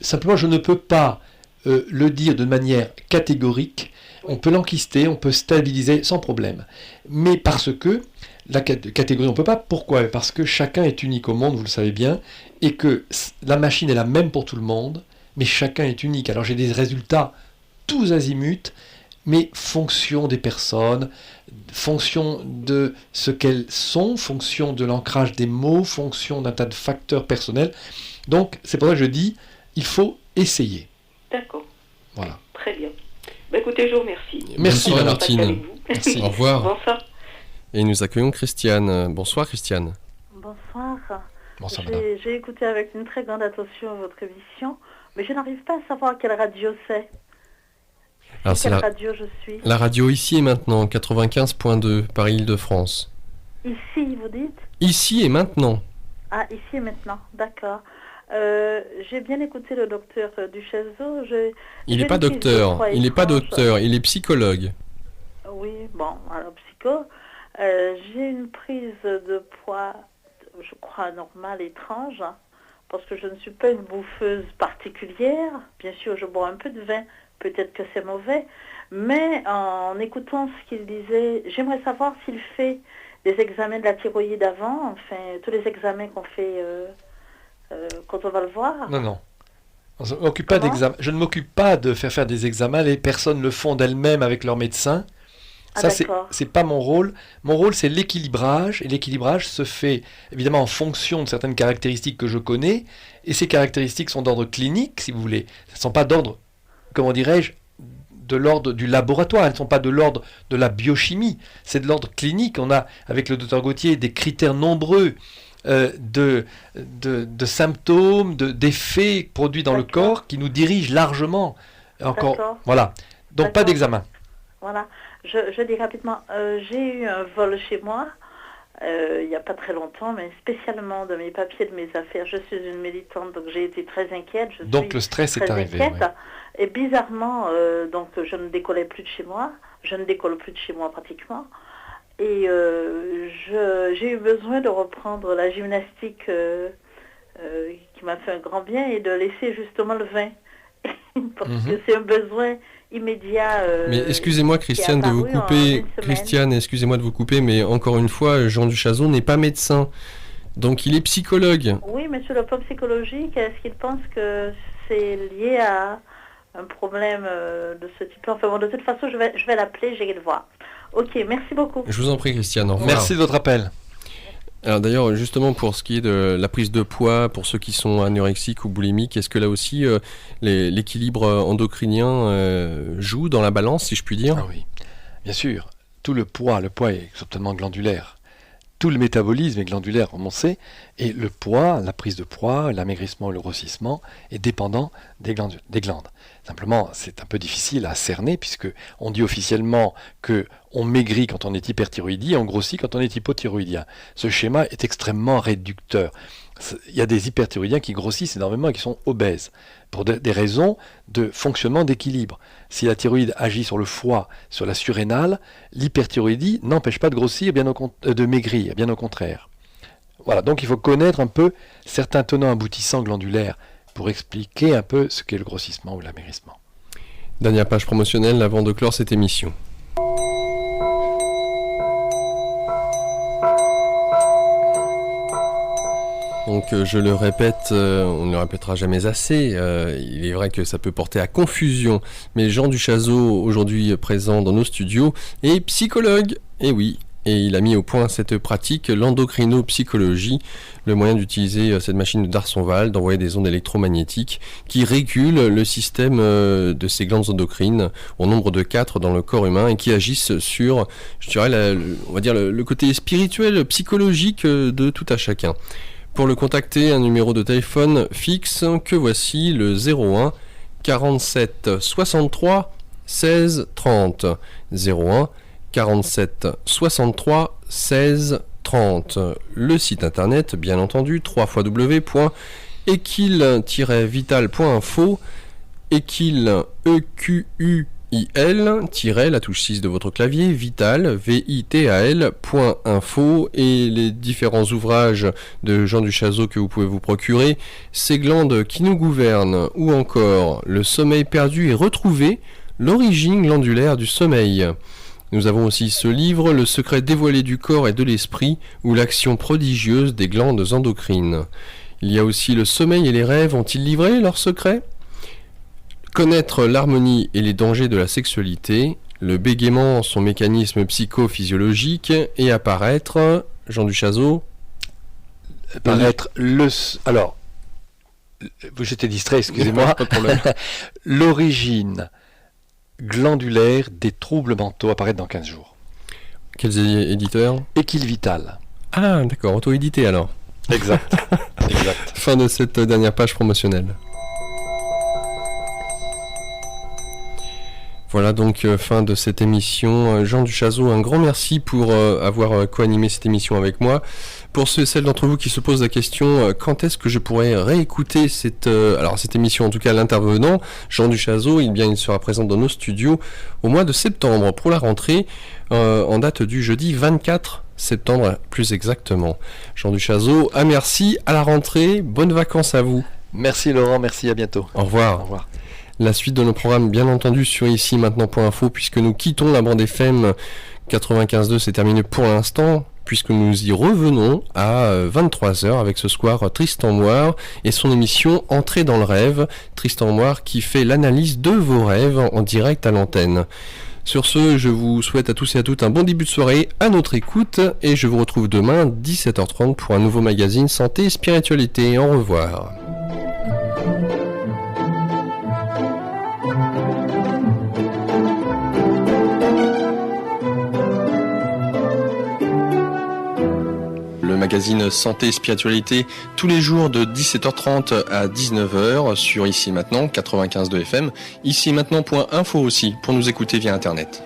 Speaker 2: Simplement, je ne peux pas le dire de manière catégorique. On peut l'enquister, on peut stabiliser sans problème. Mais parce que, la catégorie, on ne peut pas. Pourquoi? Parce que chacun est unique au monde, vous le savez bien, et que la machine est la même pour tout le monde, mais chacun est unique. Alors j'ai des résultats tous azimuts, mais fonction des personnes, fonction de ce qu'elles sont, fonction de l'ancrage des mots, fonction d'un tas de facteurs personnels. Donc, c'est pour ça que je dis, il faut essayer.
Speaker 4: D'accord.
Speaker 2: Voilà.
Speaker 4: Très bien. Écoutez, je vous remercie.
Speaker 2: Merci,
Speaker 1: Bonsoir, Martine.
Speaker 4: Merci.
Speaker 1: Au revoir.
Speaker 4: Bonsoir.
Speaker 1: Et nous accueillons Christiane. Bonsoir, Christiane.
Speaker 5: Bonsoir.
Speaker 2: Bonsoir, madame.
Speaker 5: J'ai écouté avec une très grande attention votre émission, mais je n'arrive pas à savoir quelle radio c'est.
Speaker 1: Alors,
Speaker 5: quelle radio je suis?
Speaker 1: La radio Ici et Maintenant, 95.2, Paris-Île-de-France.
Speaker 5: Ici, vous dites?
Speaker 1: Ici et Maintenant.
Speaker 5: Ah, Ici et Maintenant, d'accord. J'ai bien écouté le docteur Duchesneau.
Speaker 1: Il n'est pas docteur, il est psychologue.
Speaker 5: Oui, bon, alors psycho. J'ai une prise de poids, je crois, normale, étrange, parce que je ne suis pas une bouffeuse particulière. Bien sûr, je bois un peu de vin, peut-être que c'est mauvais, mais en écoutant ce qu'il disait, j'aimerais savoir s'il fait des examens de la thyroïde avant, enfin, tous les examens qu'on fait quand on va le voir.
Speaker 2: Non. Je ne m'occupe pas de faire des examens. Les personnes le font d'elles-mêmes avec leur médecin. Ça, c'est pas mon rôle. Mon rôle, c'est l'équilibrage. Et l'équilibrage se fait évidemment en fonction de certaines caractéristiques que je connais. Et ces caractéristiques sont d'ordre clinique, si vous voulez. Elles ne sont pas d'ordre, comment dirais-je, de l'ordre du laboratoire. Elles ne sont pas de l'ordre de la biochimie. C'est de l'ordre clinique. On a, avec le docteur Gauthier, des critères nombreux de symptômes, d'effets produits dans le corps qui nous dirigent largement.
Speaker 5: D'accord.
Speaker 2: Voilà. Donc pas d'examen.
Speaker 5: Voilà. Je dis rapidement, j'ai eu un vol chez moi. Il n'y a pas très longtemps, mais spécialement de mes papiers, de mes affaires. Je suis une militante, donc j'ai été très inquiète.
Speaker 2: Donc le stress est arrivé.
Speaker 5: Inquiète.
Speaker 2: Ouais.
Speaker 5: Et bizarrement, donc je ne décollais plus de chez moi. Je ne décolle plus de chez moi pratiquement. Et j'ai eu besoin de reprendre la gymnastique qui m'a fait un grand bien et de laisser justement le vin. Parce que c'est un besoin immédiat.
Speaker 1: Mais excusez-moi, Christiane, de vous couper. Christiane, excusez-moi de vous couper, mais encore une fois, Jean Duchazot n'est pas médecin. Donc il est psychologue.
Speaker 5: Oui, mais sur le plan psychologique, est-ce qu'il pense que c'est lié à un problème de ce type? Enfin bon, de toute façon, je vais l'appeler, j'ai le voir. Ok, merci beaucoup.
Speaker 1: Je vous en prie, Christiane. Au revoir.
Speaker 2: Merci de votre appel.
Speaker 1: Alors d'ailleurs, justement, pour ce qui est de la prise de poids, pour ceux qui sont anorexiques ou boulimiques, est-ce que là aussi l'équilibre endocrinien joue dans la balance, si je puis dire?
Speaker 2: Ah oui, bien sûr. Tout le poids est totalement glandulaire. Tout le métabolisme est glandulaire, comme on sait, et le poids, la prise de poids, l'amaigrissement et le grossissement est dépendant des glandes. Simplement, c'est un peu difficile à cerner, puisque on dit officiellement que on maigrit quand on est hyperthyroïdien et on grossit quand on est hypothyroïdien. Ce schéma est extrêmement réducteur. Il y a des hyperthyroïdiens qui grossissent énormément et qui sont obèses, pour des raisons de fonctionnement d'équilibre. Si la thyroïde agit sur le foie, sur la surrénale, l'hyperthyroïdie n'empêche pas de grossir, de maigrir, bien au contraire. Voilà, donc il faut connaître un peu certains tenants aboutissants glandulaires pour expliquer un peu ce qu'est le grossissement ou l'amaigrissement.
Speaker 1: Dernière page promotionnelle avant de clore cette émission. Donc je le répète, on ne le répétera jamais assez, il est vrai que ça peut porter à confusion, mais Jean Duchazot, aujourd'hui présent dans nos studios, est psychologue, et oui, et il a mis au point cette pratique, l'endocrinopsychologie, le moyen d'utiliser cette machine de D'Arsonval, d'envoyer des ondes électromagnétiques qui régulent le système de ces glandes endocrines au nombre de 4 dans le corps humain et qui agissent sur, je dirais, on va dire le côté spirituel, psychologique de tout à chacun. Pour le contacter, un numéro de téléphone fixe que voici, le 01 47 63 16 30. 01 47 63 16 30. Le site internet, bien entendu, www.equil-vital.info. Equil, EQUIL, la touche 6 de votre clavier, Vital, VITAL.info, et les différents ouvrages de Jean Duchazot que vous pouvez vous procurer, Ces glandes qui nous gouvernent, ou encore Le sommeil perdu et retrouvé, l'origine glandulaire du sommeil. Nous avons aussi ce livre, Le secret dévoilé du corps et de l'esprit, ou l'action prodigieuse des glandes endocrines. Il y a aussi Le sommeil et les rêves ont-ils livré leurs secrets ? Connaître l'harmonie et les dangers de la sexualité, le bégaiement, son mécanisme psychophysiologique, et apparaître, Jean Duchazot.
Speaker 2: Apparaître alors, j'étais distrait, excusez-moi. L'origine glandulaire des troubles mentaux apparaître dans 15 jours.
Speaker 1: Quels éditeurs ?
Speaker 2: Equil Vital.
Speaker 1: Ah, d'accord, auto-édité alors.
Speaker 2: Exact. Exact.
Speaker 1: Fin de cette dernière page promotionnelle. Voilà donc fin de cette émission. Jean Duchazot, un grand merci pour avoir co-animé cette émission avec moi. Pour ceux et celles d'entre vous qui se posent la question, quand est-ce que je pourrais réécouter cette émission, en tout cas l'intervenant, Jean Duchazot, il sera présent dans nos studios au mois de septembre pour la rentrée, en date du jeudi 24 septembre plus exactement. Jean Duchazot, merci, à la rentrée, bonnes vacances à vous.
Speaker 2: Merci Laurent, merci, à bientôt.
Speaker 1: Au revoir.
Speaker 2: Au revoir.
Speaker 1: La suite de nos programmes, bien entendu, sur ici maintenant.info, puisque nous quittons la bande FM 95.2, c'est terminé pour l'instant, puisque nous y revenons à 23h avec ce soir Tristan Moire et son émission Entrée dans le rêve. Tristan Moire qui fait l'analyse de vos rêves en direct à l'antenne. Sur ce, je vous souhaite à tous et à toutes un bon début de soirée à notre écoute et je vous retrouve demain 17h30 pour un nouveau magazine Santé et Spiritualité. Au revoir. le magazine Santé et Spiritualité, tous les jours de 17h30 à 19h sur Ici Maintenant, 95.2 FM, ici maintenant.info aussi, pour nous écouter via Internet.